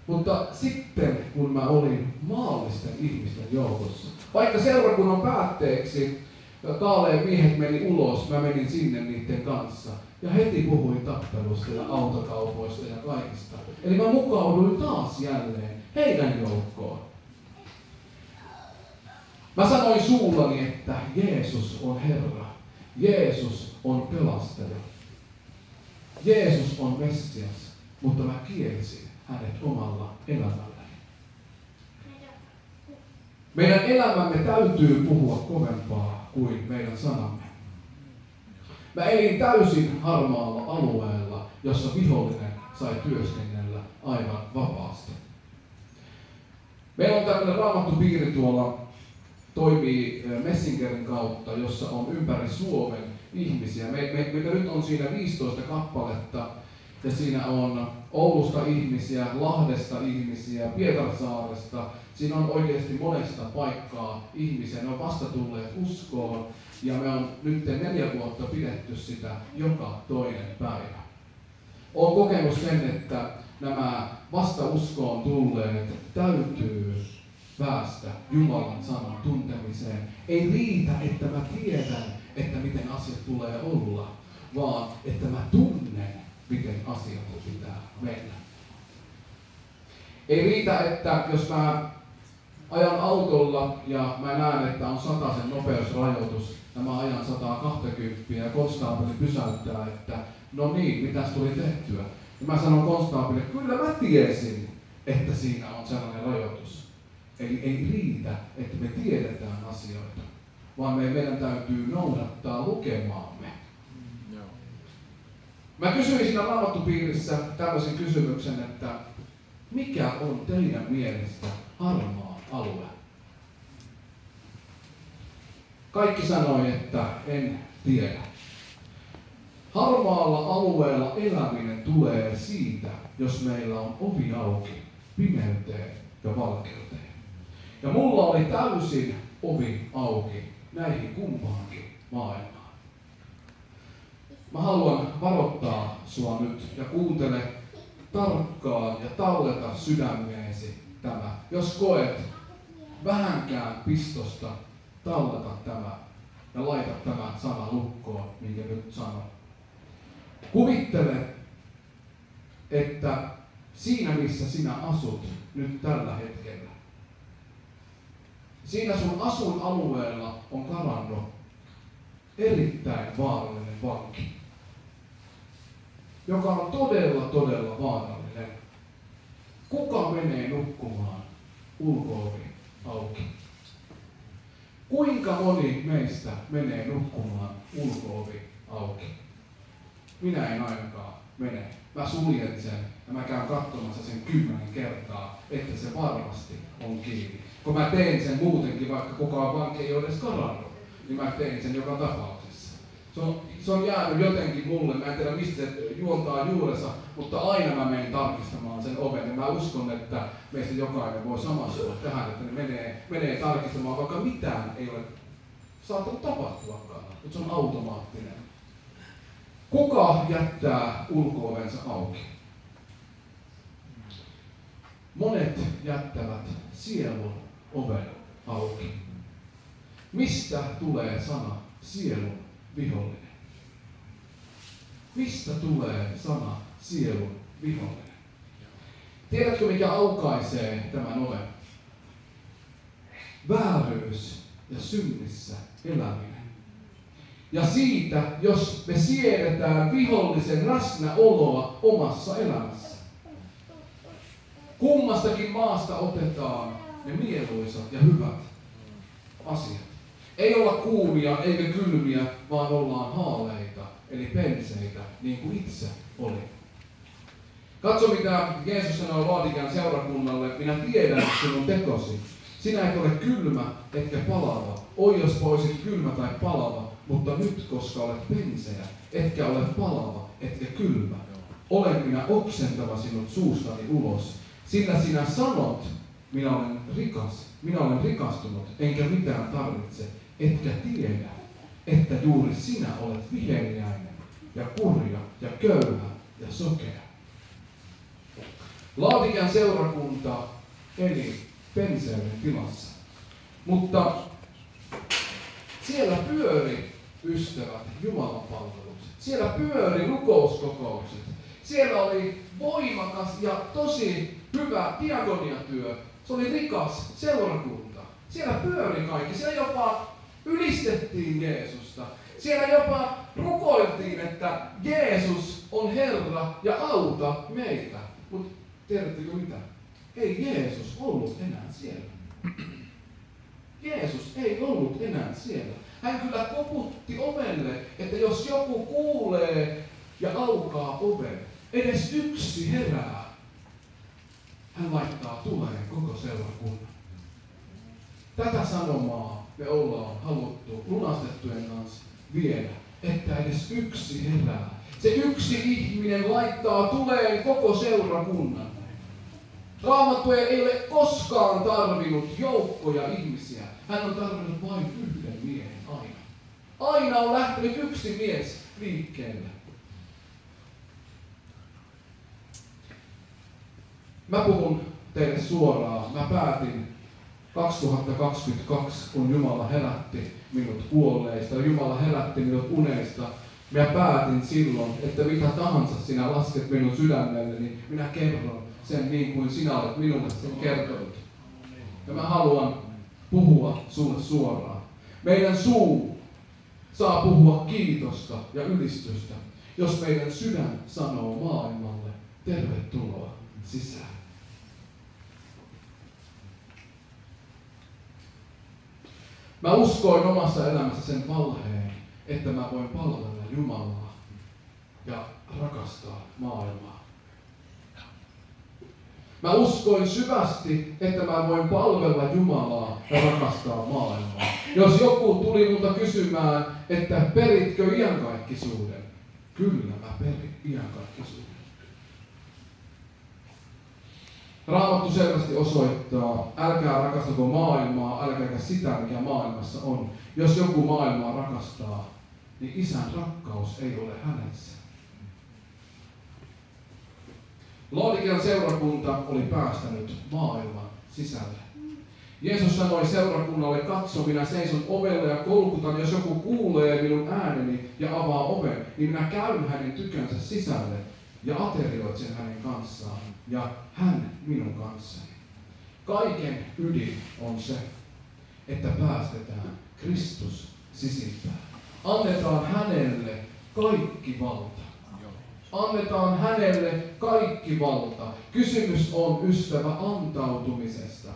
Mutta sitten kun mä olin maallisten ihmisten joukossa, vaikka seurakunnan päätteeksi Kaaleen miehet meni ulos, mä menin sinne niiden kanssa. Ja heti puhuin tappelusta ja autokaupoista ja kaikista. Eli mä mukauduin taas jälleen heidän joukkoon. Mä sanoin suullani, että Jeesus on Herra. Jeesus on pelastaja. Jeesus on Messias, mutta mä kielsin hänet omalla elämälläni. Meidän elämämme täytyy puhua kovempaa kuin meidän sanamme. Mä elin täysin harmaalla alueella, jossa vihollinen sai työskennellä aivan vapaasti. Meillä on tämmöinen raamattupiiri tuolla, toimii Messingerin kautta, jossa on ympäri Suomen ihmisiä. Meitä nyt on siinä 15 kappaletta ja siinä on Oulusta ihmisiä, Lahdesta ihmisiä, Pietarsaaresta. Siinä on oikeasti monesta paikkaa ihmisiä. Ne on vasta tulleet uskoon ja me on nyt 4 vuotta pidetty sitä joka toinen päivä. Olen kokenut sen, että nämä vasta uskoon tulleet täytyy päästä Jumalan sanan tuntemiseen. Ei riitä, että mä tiedän, että miten asiat tulee olla, vaan että mä tunnen, miten asiat pitää mennä. Ei riitä, että jos mä ajan autolla ja mä näen, että on 100 nopeusrajoitus ja mä ajan 120 ja konstaapeli pysäyttää, että no niin, mitäs tuli tehtyä? Ja mä sanon konstaapelille, kyllä mä tiesin, että siinä on sellainen rajoitus. Eli ei riitä, että me tiedetään asioita, vaan meidän täytyy noudattaa lukemaamme. Mä kysyin siinä raamattupiirissä tämmöisen kysymyksen, että mikä on teidän mielestä harmaa alue? Kaikki sanoi, että en tiedä. Harmaalla alueella eläminen tulee siitä, jos meillä on ovi auki pimeyteen ja valkeuteen. Ja mulla oli täysin ovi auki näihin kumpaankin maailmaan. Mä haluan varoittaa sua nyt ja kuuntele tarkkaan ja talleta sydämeesi tämä. Jos koet vähänkään pistosta, talleta tämä ja laita tämä sana lukkoon, minkä nyt sanon. Kuvittele, että siinä missä sinä asut nyt tällä hetkellä, siinä sun asuinalueella on karannut erittäin vaarallinen vanki, joka on todella vaarallinen. Kuka menee nukkumaan ulko-ovi auki? Kuinka moni meistä menee nukkumaan ulko-ovi auki? Minä en ainakaan mene. Mä suljen sen ja mä käyn katsomassa sen 10 kertaa, että se varmasti on kiinni. Kun mä teen sen muutenkin, vaikka kukaan vanki ei ole edes karannut, niin mä teen sen joka tapauksessa. Se on jäänyt jotenkin mulle, mä en tiedä mistä se juontaa juurensa, mutta aina mä menen tarkistamaan sen oven. Ja mä uskon, että meistä jokainen voi samastua tähän, että ne menee tarkistamaan, vaikka mitään ei ole saattanut tapahtuakaan, mutta se on automaattinen. Kuka jättää ulko-ovensa auki? Monet jättävät sielun oven auki. Mistä tulee sana sielun vihollinen? Mistä tulee sana sielun vihollinen? Tiedätkö, mikä aukaisee tämän oven? Vääryys ja synnissä eläminen. Ja siitä, jos me siedetään vihollisen läsnäoloa omassa elämässä. Kummastakin maasta otetaan ne mieluisat ja hyvät asiat. Ei olla kuumia eikä kylmiä, vaan ollaan haaleita, eli penseitä, niin kuin itse oli. Katso, mitä Jeesus sanoi Laodicean seurakunnalle. Minä tiedän sinun tekosi. Sinä et ole kylmä, etkä palava. Oi, jos voisit kylmä tai palava, mutta nyt, koska olet penseä, etkä ole palava, etkä kylmä, olen minä oksentava sinut suustani ulos. Sillä sinä sanot, minä olen rikas, minä olen rikastunut, enkä mitään tarvitse, etkä tiedä, että juuri sinä olet viheliäinen ja kurja ja köyhä ja sokea. Laodicean seurakunta eli penseyden tilassa, mutta siellä pyöri, ystävät, Jumalan palvelukset. Siellä pyöri rukouskokoukset. Siellä oli voimakas ja tosi hyvä diakoniatyö. Se oli rikas seurakunta. Siellä pyöri kaikki. Siellä jopa ylistettiin Jeesusta. Siellä jopa rukoiltiin, että Jeesus on Herra ja auta meitä. Mutta tiedättekö mitä? Ei Jeesus ollut enää siellä. Jeesus ei ollut enää siellä. Hän kyllä koputti ovelle, että jos joku kuulee ja aukaa oven, edes yksi herää, hän laittaa tuleen koko seurakunnan. Tätä sanomaa me ollaan haluttu lunastettujen kanssa viedä, että edes yksi herää. Se yksi ihminen laittaa tuleen koko seurakunnan. Raamattu ei ole koskaan tarvinnut joukkoja ihmisiä. Hän on tarvinnut vain yhden miehen aina. Aina on lähtenyt yksi mies liikkeelle. Mä puhun teille suoraan. Mä päätin 2022, kun Jumala herätti minut kuolleista, Jumala herätti minut unesta. Mä päätin silloin, että mitä tahansa sinä lasket minun sydämelle, niin minä kerron sen niin kuin sinä olet minulle sen kertonut. Ja mä haluan puhua sulle suoraan. Meidän suu saa puhua kiitosta ja ylistystä, jos meidän sydän sanoo maailmalle, tervetuloa sisään. Mä uskoin omassa elämässä sen valheen, että mä voin palvella Jumalaa ja rakastaa maailmaa. Mä uskoin syvästi, että mä voin palvella Jumalaa ja rakastaa maailmaa. Jos joku tuli multa kysymään, että peritkö iankaikkisuuden? Kyllä mä perin iankaikkisuuden. Raamattu selvästi osoittaa, älkää rakastako maailmaa, älkääkä sitä, mikä maailmassa on. Jos joku maailmaa rakastaa, niin Isän rakkaus ei ole hänessä. Laodicean seurakunta oli päästänyt maailman sisälle. Jeesus sanoi seurakunnalle, katso, minä seison ovella ja kolkutan, jos joku kuulee minun ääneni ja avaa oven, niin minä käyn hänen tykönsä sisälle ja aterioitsen hänen kanssaan ja hän minun kanssani. Kaiken ydin on se, että päästetään Kristus sisimpään. Annetaan hänelle kaikki valta. Annetaan hänelle kaikki valta. Kysymys on, ystävä, antautumisesta.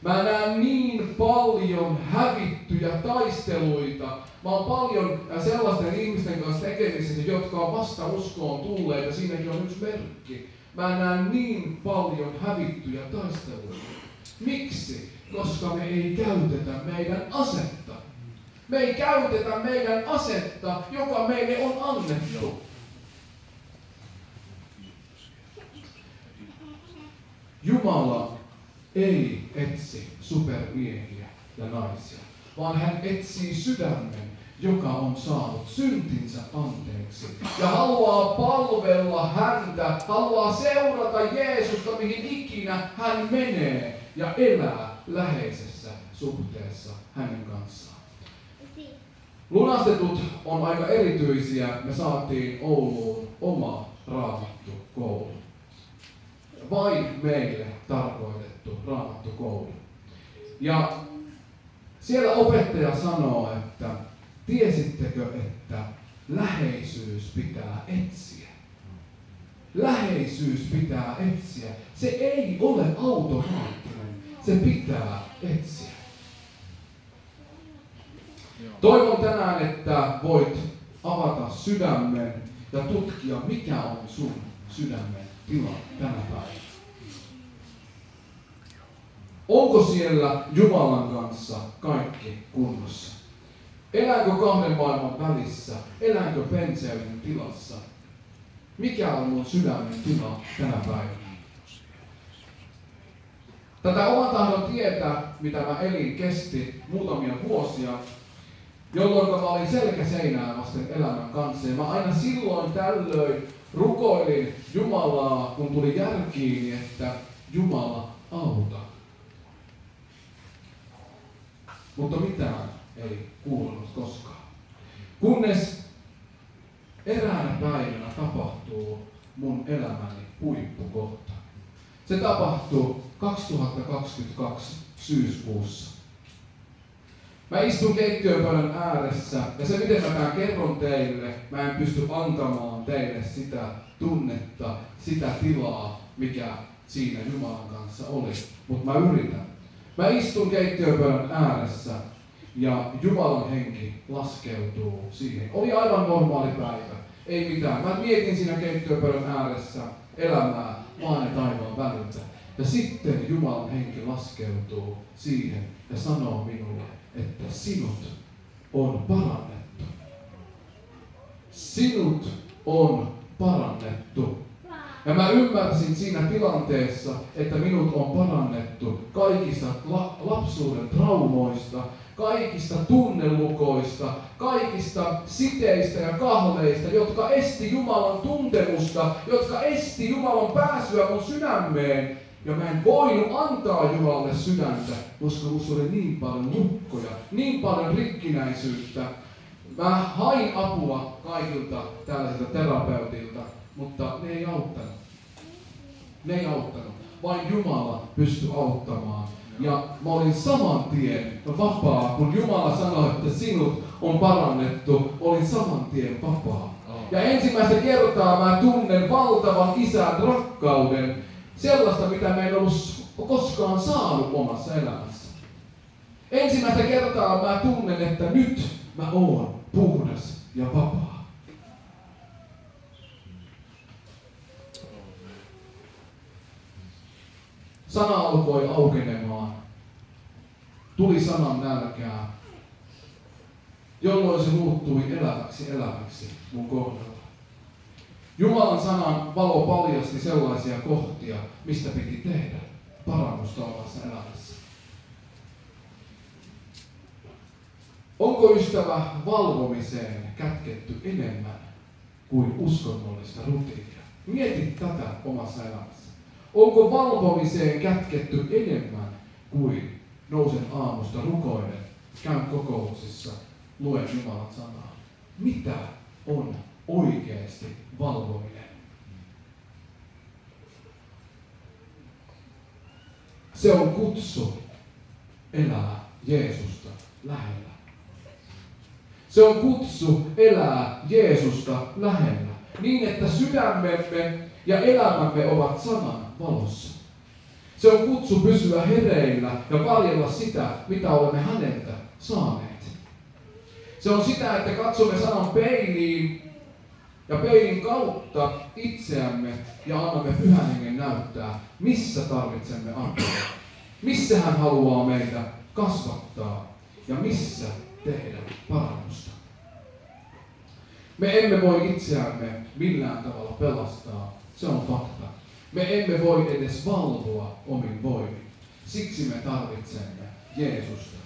Mä näen niin paljon hävittyjä taisteluita. Mä oon paljon sellaisten ihmisten kanssa tekemisissä, jotka on vasta uskoon tulleita. Siinäkin on yksi merkki. Mä näen niin paljon hävittyjä taisteluita. Miksi? Koska me ei käytetä meidän asetta. Me ei käytetä meidän asetta, joka meille on annettu. Jumala ei etsi supermiehiä ja naisia, vaan hän etsii sydämen, joka on saanut syntinsä anteeksi ja haluaa palvella häntä, haluaa seurata Jeesusta, mihin ikinä hän menee ja elää läheisessä suhteessa hänen kanssaan. Lunastetut on aika erityisiä. Me saatiin Ouluun oma raamattukoulu. Vain meille tarkoitettu raamattukoulu. Ja Siellä opettaja sanoo, että tiesittekö, että läheisyys pitää etsiä. Läheisyys pitää etsiä. Se ei ole automaattinen. Se pitää etsiä. Toivon tänään, että voit avata sydämen ja tutkia, mikä on sun sydämen tila tänä päivänä. Onko siellä Jumalan kanssa kaikki kunnossa? Eläänkö kahden maailman välissä? Eläänkö penseyden tilassa? Mikä on mun sydämen tila tänä päivänä? Tätä oman tahdon tietä, mitä mä elin, kesti muutamia vuosia, jolloin mä olin selkä seinää vasten elämän kanssa. Ja mä aina silloin tällöin rukoilin Jumalaa, kun tuli järkiini, että Jumala auta. Mutta mitään ei kuulunut koskaan. Kunnes eräänä päivänä tapahtuu mun elämäni huippukohta. Se tapahtui 2022 syyskuussa. Mä istun keittiöpöydän ääressä ja se miten mä tämän kerron teille, mä en pysty antamaan teille sitä tunnetta, sitä tilaa, mikä siinä Jumalan kanssa oli. Mutta mä yritän. Mä istun keittiöpöydän ääressä ja Jumalan henki laskeutuu siihen. Oli aivan normaali päivä. Ei mitään. Mä mietin siinä keittiöpöydän ääressä elämää maan ja taivaan väliltä. Ja sitten Jumalan henki laskeutuu siihen ja sanoo minulle, että sinut on parannettu. Sinut on parannettu. Ja mä ymmärsin siinä tilanteessa, että minut on parannettu kaikista lapsuuden traumoista, kaikista tunnelukoista, kaikista siteistä ja kahleista, jotka esti Jumalan tuntemusta, jotka esti Jumalan pääsyä mun sydämeen. Ja mä en voinut antaa Jumalalle sydäntä, koska musta oli niin paljon lukkoja, niin paljon rikkinäisyyttä. Mä hain apua kaikilta tällaisilta terapeutilta, mutta ne ei auttanut. Ne ei auttanut. Vain Jumala pystyi auttamaan. Ja mä olin saman tien vapaa, kun Jumala sanoi, että sinut on parannettu, olin saman tien vapaa. Ja ensimmäistä kertaa mä tunnen valtavan isän rakkauden, sellaista mitä mä en ollut koskaan saanut omassa elämässä. Ensimmäistä kertaa mä tunnen, että nyt mä oon puhdas ja vapaa. Sana alkoi aukenemaan. Tuli sanan nälkää, jolloin se muuttui eläväksi mun kohdalla. Jumalan sanan valo paljasti sellaisia kohtia, mistä piti tehdä parannusta omassa elämässä. Onko ystävä valvomiseen kätketty enemmän kuin uskonnollista rutiinia? Mieti tätä omassa elämässä. Onko valvomiseen kätketty enemmän kuin nousen aamusta rukoilen, käyn kokouksissa, luen Jumalan sanaa? Mitä on oikeasti valvominen? Se on kutsu elää Jeesusta lähellä. Se on kutsu elää Jeesusta lähellä, niin että sydämemme ja elämämme ovat sanan valossa. Se on kutsu pysyä hereillä ja valjella sitä, mitä olemme häneltä saaneet. Se on sitä, että katsomme sanan peiliin ja peilin kautta itseämme ja annamme Pyhän Hengen näyttää, missä tarvitsemme apua. Missä hän haluaa meitä kasvattaa ja missä tehdä parannusta. Me emme voi itseämme millään tavalla pelastaa. Se on fakta. Me emme voi edes valvoa omin voimin. Siksi me tarvitsemme Jeesusta.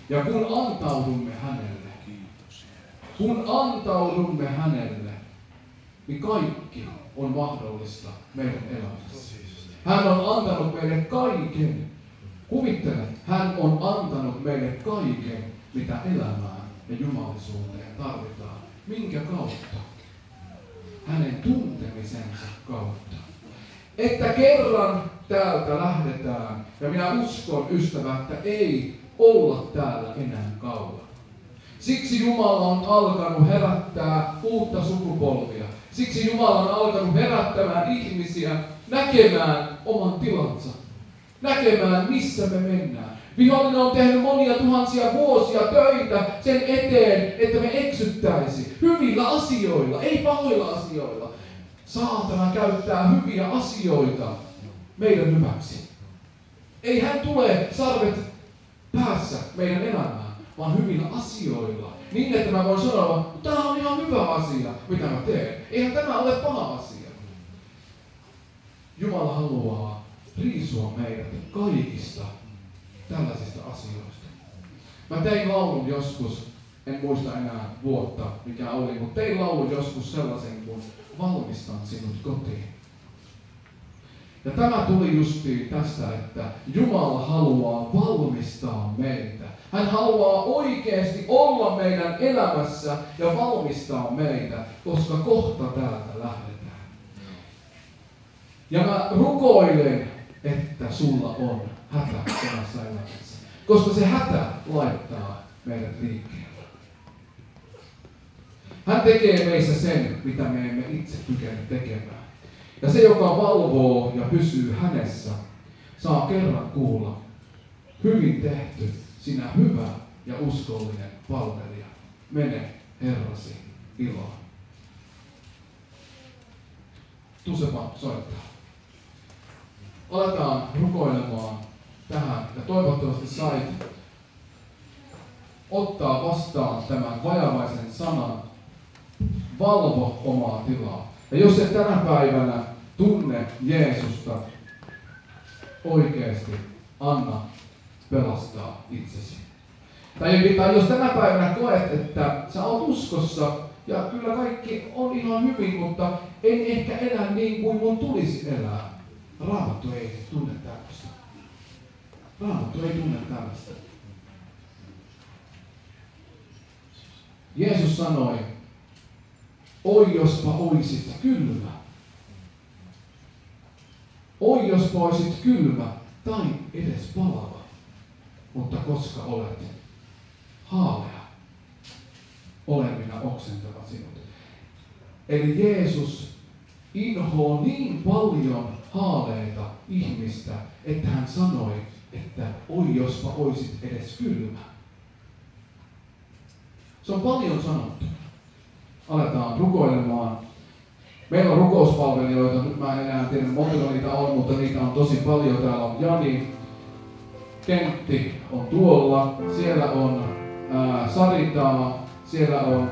Ja kun antaudumme hänelle, niin kaikki on mahdollista meidän elämässä. Hän on antanut meille kaiken. Kuvittele, hän on antanut meille kaiken, mitä elämään ja jumalisuuteen tarvitaan. Minkä kautta? Hänen tuntemisensa kautta. Että kerran täältä lähdetään, ja minä uskon, ystävä, että ei olla täällä enää kauan. Siksi Jumala on alkanut herättää uutta sukupolvia. Siksi Jumala on alkanut herättämään ihmisiä näkemään oman tilansa. Näkemään, missä me mennään. Vihollinen on tehnyt monia tuhansia vuosia töitä sen eteen, että me eksyttäisi hyvillä asioilla, ei pahoilla asioilla. Saatana käyttää hyviä asioita meidän hyväksi. Ei hän tule sarvet päässä meidän elämään, vaan hyvillä asioilla. Niin, että mä voin sanoa, että tämä on ihan hyvä asia, mitä mä teen. Eihän tämä ole paha asia. Jumala haluaa riisua meidät kaikista tällaisista asioista. Mä tein laulun joskus, en muista enää vuotta mikä oli, mutta tein laulun joskus sellaisen kuin valmistan sinut kotiin. Ja tämä tuli justiin tästä, että Jumala haluaa valmistaa meitä. Hän haluaa oikeasti olla meidän elämässä ja valmistaa meitä, koska kohta täältä lähdetään. Ja mä rukoilen, että sulla on hätä omassa elämässä, koska se hätä laittaa meidät liikkeelle. Hän tekee meissä sen, mitä me emme itse kykene tekemään. Ja se, joka valvoo ja pysyy hänessä, saa kerran kuulla, hyvin tehty, sinä hyvä ja uskollinen palvelija. Mene Herrasi iloon. Tusepa soittaa. Aletaan rukoilemaan tähän ja toivottavasti sait ottaa vastaan tämän vajavaisen sanan. Valvo omaa tilaa. Ja jos et tänä päivänä tunne Jeesusta oikeasti, anna pelastaa itsesi. Tai jos tänä päivänä koet, että sä oot uskossa ja kyllä kaikki on ihan hyvin, mutta en ehkä elä niin kuin mun tulisi elää. Raamattu ei tunne tällaista. Raamattu ei tunne tällaista. Jeesus sanoi, oi jospa oisit kylmä. Oi jospa oisit kylmä tai edes palava. Mutta koska olet haalea, olen minä oksentava sinut. Eli Jeesus inhoo niin paljon haaleita ihmistä, että hän sanoi, että oi jospa oisit edes kylmä. Se on paljon sanottu. Aletaan rukoilemaan. Meillä on rukouspalvelijoita, nyt mä en enää tiedä montako niitä on, mutta niitä on tosi paljon. Täällä on Jani, Kentti on tuolla, siellä on Saritaa, siellä on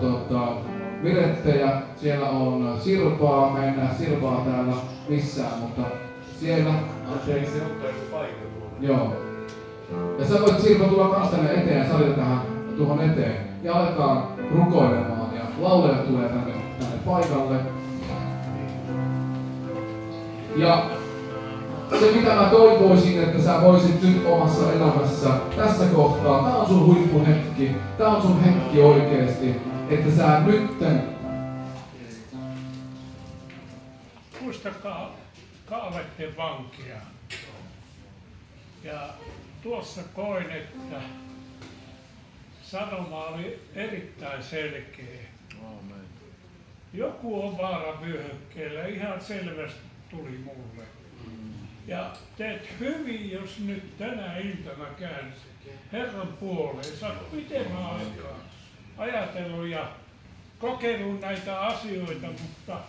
Mirettejä, siellä on Sirpaa, mä en näe Sirpaa täällä missään, mutta siellä... Ei se ottaa joku paikka tuolla. Joo. Ja sä voit Sirpa tulla kans tänne eteen ja Sarita tähän tuohon eteen. Ja aletaan rukoilemaan ja lauleja tulee tänne paikalle. Ja se mitä mä toivoisin, että sä voisit nyt omassa elämässä tässä kohtaa, tää on sun huippuhetki, tää on sun hetki oikeesti, että sä nytten muistakaa Kaavetten vankia. Ja tuossa koin, että sanoma oli erittäin selkeä. Joku on vaaravyöhykkeellä, ihan selvästi tuli mulle. Ja teet hyvin, jos nyt tänä iltana käänsit Herran puoleen. Sä oot pitemmän aikaa ajatellut ja kokeillut näitä asioita, mutta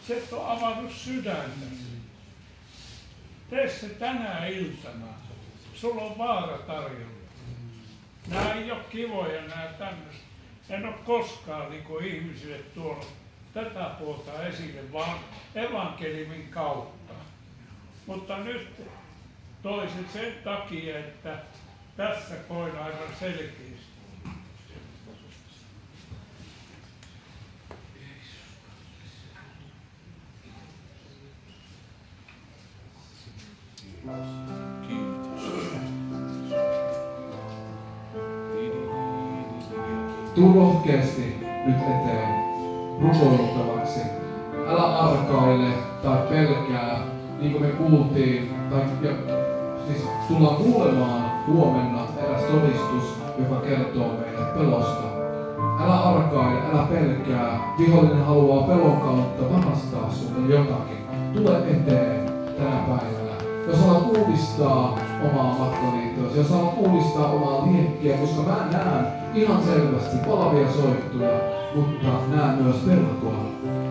se et ole avannut sydäntäsi. Tee se tänä iltana. Sulla on vaara tarjolla. Nämä ei ole kivoja, nämä tämmöiset. En ole koskaan niin ihmisille tuonut tätä puolta esille, vaan evankeliumin kautta. Mutta nyt toisin sen takia, että tässä koin aivan selkeästi. Tuu rohkeasti nyt eteen rukoiluttavaksi. Älä arkaile tai pelkää, niin kuin me kuultiin. Tai siis tullaan kuulemaan huomenna eräs todistus, joka kertoo meille pelosta. Älä arkaile, älä pelkää. Vihollinen haluaa pelon kautta varastaa sinulle jotakin. Tule eteen tänä päivänä. Jos haluat uudistaa omaa matkaliittoa, jos haluat uudistaa omaa liekkiä, koska mä näen ihan selvästi palavia soittuja, mutta näen myös pelkoa.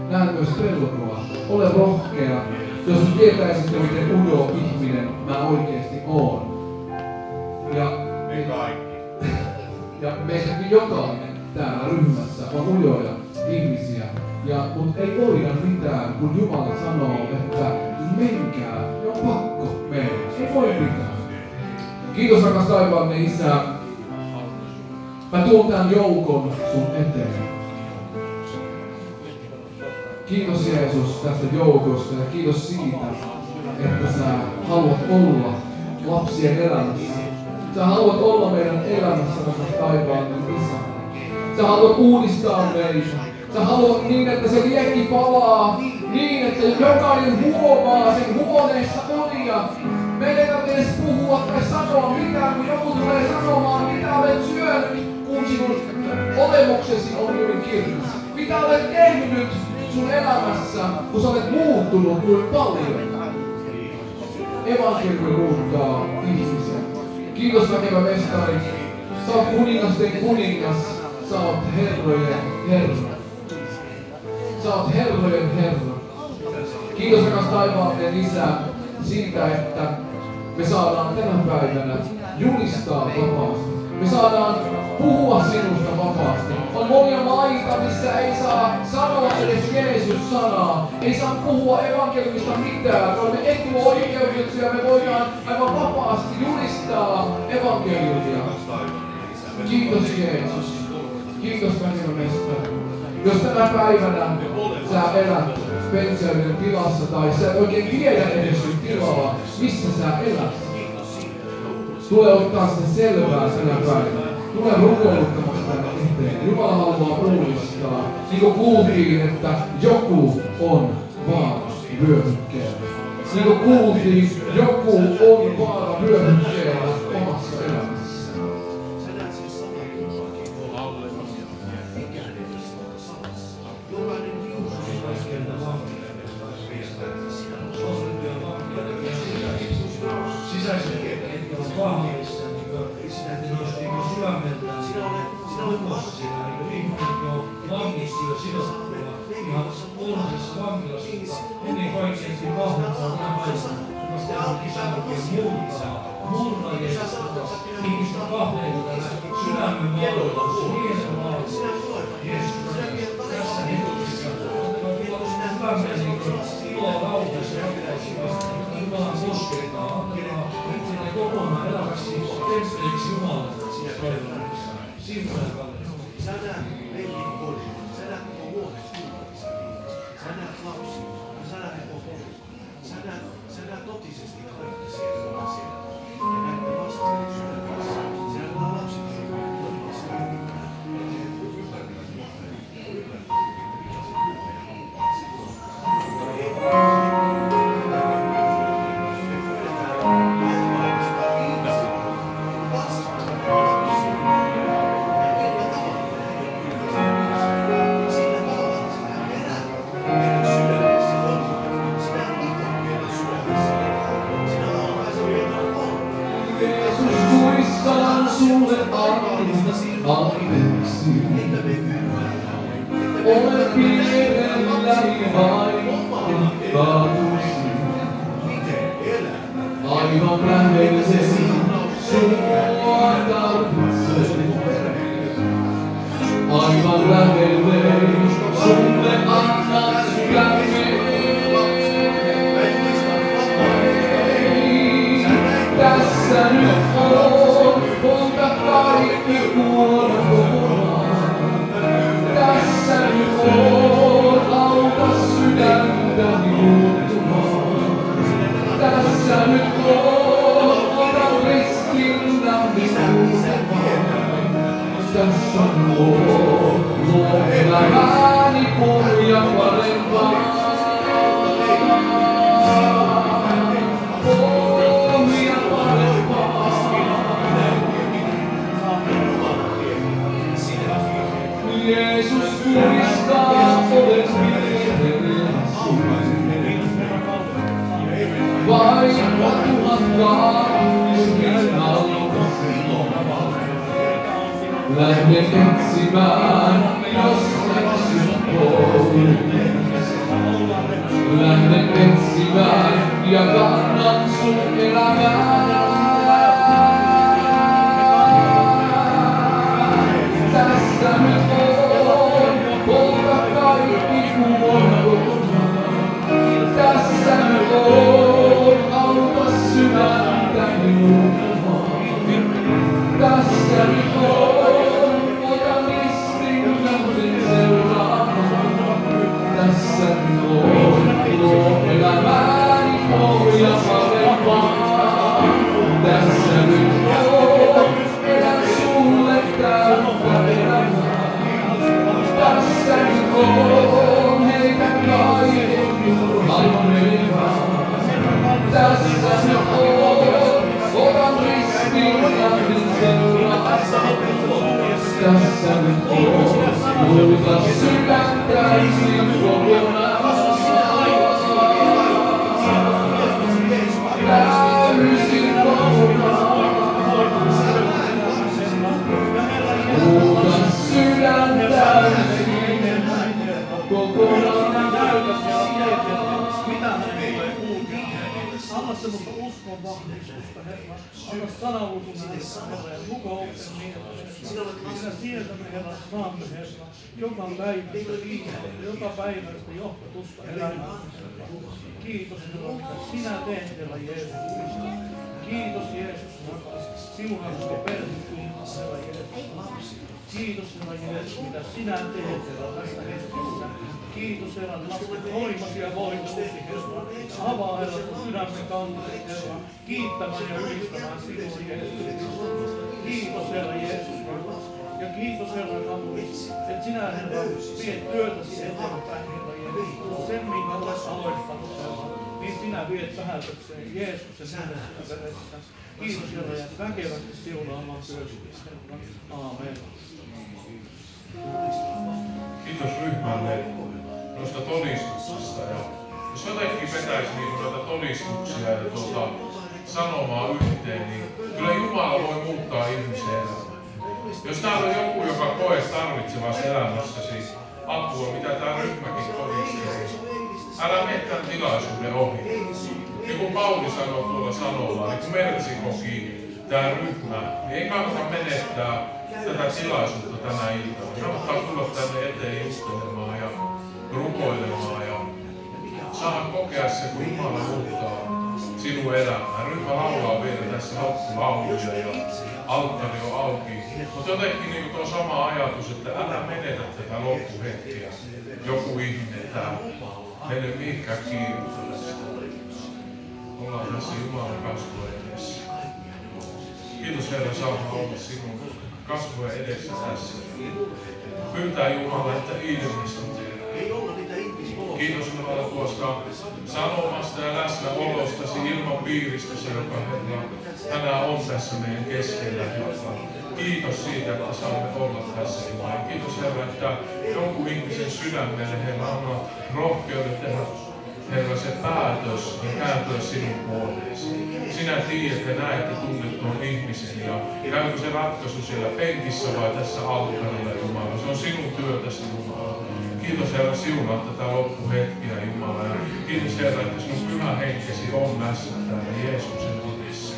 Näen myös pelkoa. Ole rohkea. Jos tietäisitte, miten ujo ihminen mä oikeesti oon. Ja meistäkin jokainen täällä ryhmässä on ujoja ihmisiä. Mutta ei voida mitään, kun Jumala sanoo, että menkää, ja on pakko mennä. Ei voi mitään. Kiitos rakas taivaamme Isä. Mä tuon tämän joukon sun eteen. Kiitos Jeesus tästä joukosta ja kiitos siitä, että sä haluat olla lapsien elämässä. Sä haluat olla meidän elämässä, rakas taivaan Isä. Sä haluat uudistaa meitä. Sä haluat niin, että se liekki palaa, niin, että jokainen huomaa sen huoneessa olija. Meidän ei tarvitse edes puhua tai sanoa mitään, kun joku tulee sanomaan, mitä olet syönyt, kun sinun olemuksesi on niin kirkas. Mitä olet tehnyt sun elämässä, kun sä olet muuttunut kuin paljon. Evankeliumi muuttaa ihmisiä. Kiitos väkevä mestari. Sä oot kuningasten kuningas. Sä oot herrojen herra. Sä oot herrojen herra. Kiitos rakas taivaalleen Isä siitä, että me saadaan tänä päivänä julistaa vapaasti. Me saadaan puhua sinusta vapaasti. On monia maita, missä ei saa sanoa edes Jeesus-sanaa. Ei saa puhua evankeliumista mitään. Me olemme etuoikeutettuja ja me voidaan aivan vapaasti julistaa evankeliumia. Kiitos Jeesus. Kiitos väkevä mestari. Jos tänä päivänä sä elät Spencerien tilassa tai sä et oikein tiedä edes sun tilaa, missä sä elät, tule ottaa sitä selvää tänä päivänä. Tule rukoiluttamaan tänne eteen. Jumala haluaa uudistaa. Niin kuin kuultiin, että joku on vaarassa vyöhykkeellä. Niin kuin kuultiin, joku on vaara vyöhykkeellä omassa elämässä. Sisäiset ketkä ovat vahvissa, sydämeltään lukossa siinä, ihminen on vangissa ja sidottua ihan luonnollisessa vankilassa, ennen kaikkeakin vahvempaa naisena, joka on kisanoikeen murra Jeesusta, ihmistä kahleita sydämen maailmassa, miehen maailmassa, Jeesus tässä hetkessä, sydämen iloa rauhassa ja rakkaudessa, Jumalan koskettaa, antakaa itselleen kokonaan elämäksi temppeliksi Jumalalle siinä päivässä. Sivuuden kalle. Sä näet veljen kodin, sä näet koko huoneen turvallisen ihmisen. Sä näet lapsia, sä näet koko kodin. Sä näet totisesti kaikki siellä, joka siellä. Ja näet ne vastaajat sydämessä. Siellä on lapset, jotka on turvallisia. Ole pienelläni vain, kaatusi. Aivan lähelle sinua tarvitsen. Aivan lähelle sulle annan sydämen. Tässä nyt on, polta kaikki huono kokonaan. Tässä nyt on, auta sydäntäni muuttumaan. Tässä nyt on, ota riskinnäni muuttumaan. Tässä on, luo elämää. lähden etsimään, jos eksyn pois. Lähden etsimään ja kannan sun elämää. Tässä nyt on, polta kaikki kuollut. Tässä nyt on, auta sydäntä juhlaan. Tässä nyt on, ota ristin lähden seuraamaan. Tässä nyt on, luo elämääni pohja parempaa. Tässä nyt on, elän sulle täyttä elämää. Tässä nyt on, heitän kaiken halmevaan. Tässä nyt on, otan ristin lähden seuraamaan. Tässä nyt on, muuta sydän täysin kokonaan. Täysin kokonaan. Muuta sydän täysin kokonaan. Anna semmoista uskon vahvistusta, Herra. Anna sanalukun Herra ja rukouksen niin, minä sieltämme, Herra, saamme, Herra, joka päivästä johtotusta elämään. Kiitos, Herra, mitä sinä teet, Herra Jeesus. Kiitos, Jeesus, siunaa sinua perhekuntaa, Herra Jeesus. Kiitos, Herra Jeesus, mitä sinä teet, Herra, tästä hetkestä. Kiitos, Herra, lasten voimasi ja voimasi, Herra. Avaa, Herra, sydämen kanteet, Herra, kiittämään ja ylistämään sinua, Jeesus. Kiitos, Herra Jeesus, ja kiitos, Herra Kammis, että sinä, Herra, viet työtäsi eteenpäin, Herra Jeesus. Sen, minkä olet aloittanut, Herra, niin sinä viet päätökseen Jeesuksen nimessä veressä. Kiitos, Herra, ja väkevästi siunaamaan työsi, Herra. Aamen. Kiitos ryhmälle noista todistuksista. Ja jos jotenkin vetäisi noita todistuksia ja sanomaa yhteen, niin kyllä Jumala voi muuttaa ihmisen elämää. Jos täällä on joku, joka koe tarvitsevassa elämässäsi apua, mitä tämä ryhmäkin todistaa, älä mene tämän tilaisuuden ohi. Niin kuin Pauli sanoo tuolla sanolla, niin kuin Mertsi koki tämä ryhmä, niin ei kannata menettää tätä tilaisuutta tänä iltana. Kannattaa tulla tänne eteen juttelemaan ja rukoilemaan ja saada kokea se, kun Jumala muuttaa sinun elämää. Ryhmä laulaa vielä tässä loppulauluja ja alttari on auki. Mutta jotenkin niin tuo sama ajatus, että älä menetä tätä loppuhetkeä. Joku ihminen täällä. Meille mihinkään kiireellä. Ollaan tässä Jumalan kasvojen edessä. Kiitos Herra, saadaan olla sinun kasvojen edessä tässä. Pyytää Jumala, että ilmestyt. Kiitos Jumala tuosta sanomasta ja läsnäolostasi ilmapiiristäsi, joka Herra tänään on tässä meidän keskellä. Kiitos siitä, että saamme olla tässä Jumala. Kiitos Herra, että jonkun ihmisen sydämelle Herra anna rohkeuden tehdä Herra se päätös ja kääntyä sinun puoleesi. Sinä tiedät ja näet ja tunnet tuon ihmisen ja käykö se ratkaisu siellä penkissä vai tässä alttarilla Jumala. Se on sinun työtäsi Jumala. Kiitos Herra, siunaa tätä loppuhetkiä Jumala. Ja kiitos Herra, että sinun pyhä henkesi on läsnä täällä Jeesuksen nimessä.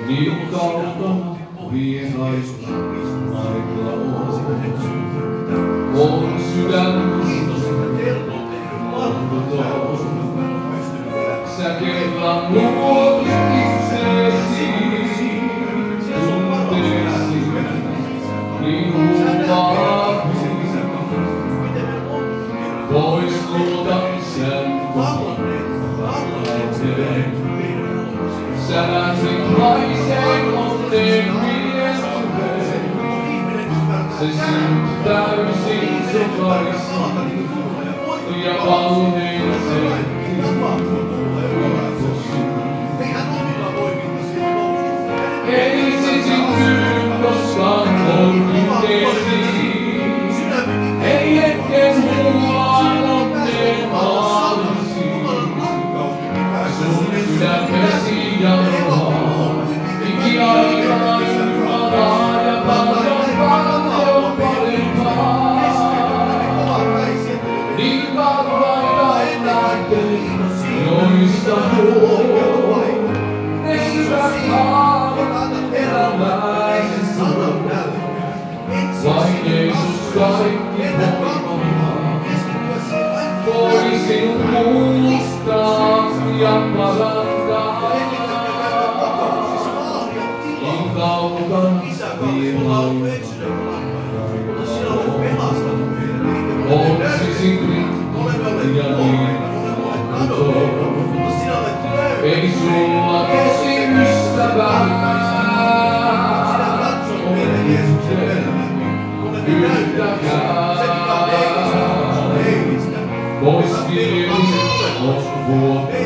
Niin kaukana vieraista mailla on sydämessä onkoton. Sä kerran luot itseesi tunteesi, niin huumaavin. Pois luota isän kohdalleen. Sä lähdet haiseen onneen mieleen. Se sinut täysin sokaisi. ja valheeseen. Ei se syttynyt koskaan korkeisiin. Ei hetken huulaan onneen maalisiin. Sun sydämesi jaloaa, ikiaikaa Jumalaa ja paljon parempaa. Niin kalvaita näkee, joista ne hyvät haavat elämäsi tuo. Vain Jeesus kaikki voimaa, voi sinut muistaa ja parantaa. Niin kaukana on sisikri ja niin ei sulla tosi ystävää yhtäkään. Pois viedut on vuottastani.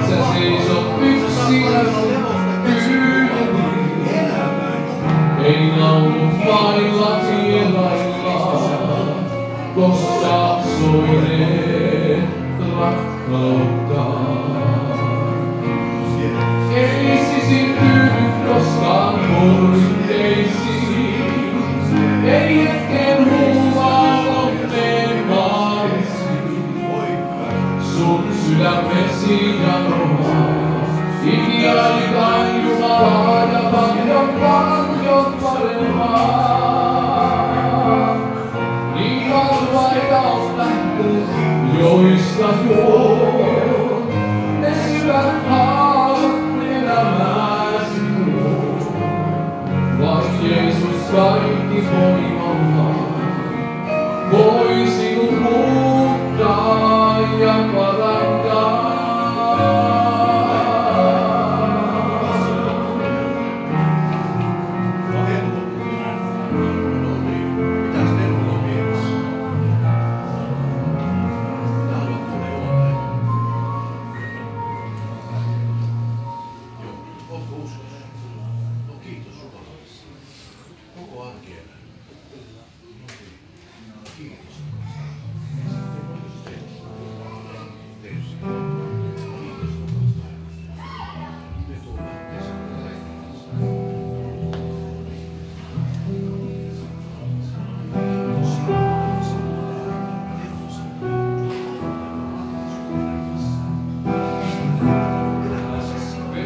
Sä seisot yksinä tyhjeni. Ei laulu vailla vieraillaan, koska soineet rakkauttaan. Ei sisittynyt koskaan korkeisiin, ei hetken huumaan onneen maalisiin. Sun sydämesi janoaa, ikiaikaan Jumalaa ja paljon parempaa. Niin kalvaita on lähteet, joista juo ne syvät haavat elämäsi tuo. Vain Jeesus kaikki voimallaan voi sinut muuttaa ja parantaa.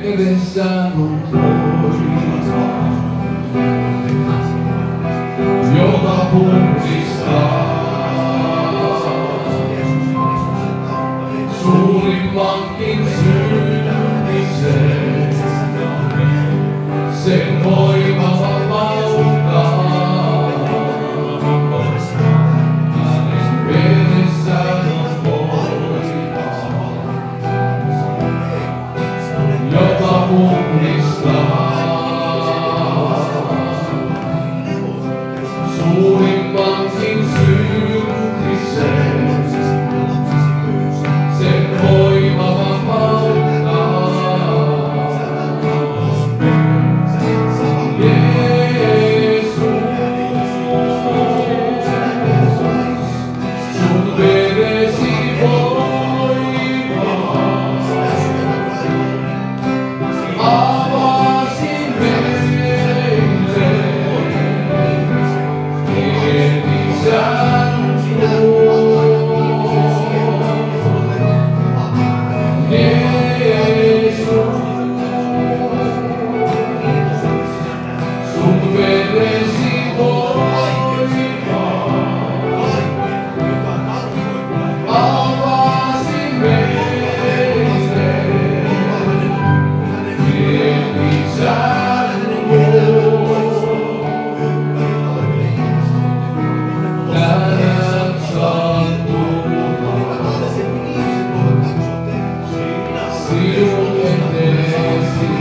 Edessään on voima, joka puhdistaa suurimmankin syntisen. Sen voima vapauttaa. Edessään on voima, joka puhdistaa suurimmankin syntisen. Sen voima vapauttaa. Sun veresi avasin meille isän luo. Jeesus, sun veresi avasin meille isän luo. Tänään sattumaan sinun eteesi.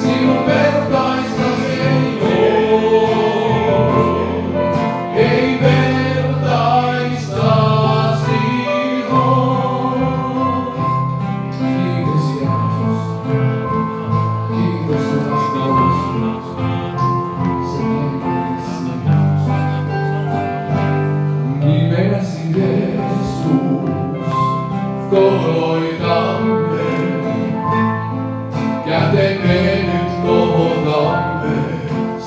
Sinun vertaistasi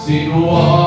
Sinua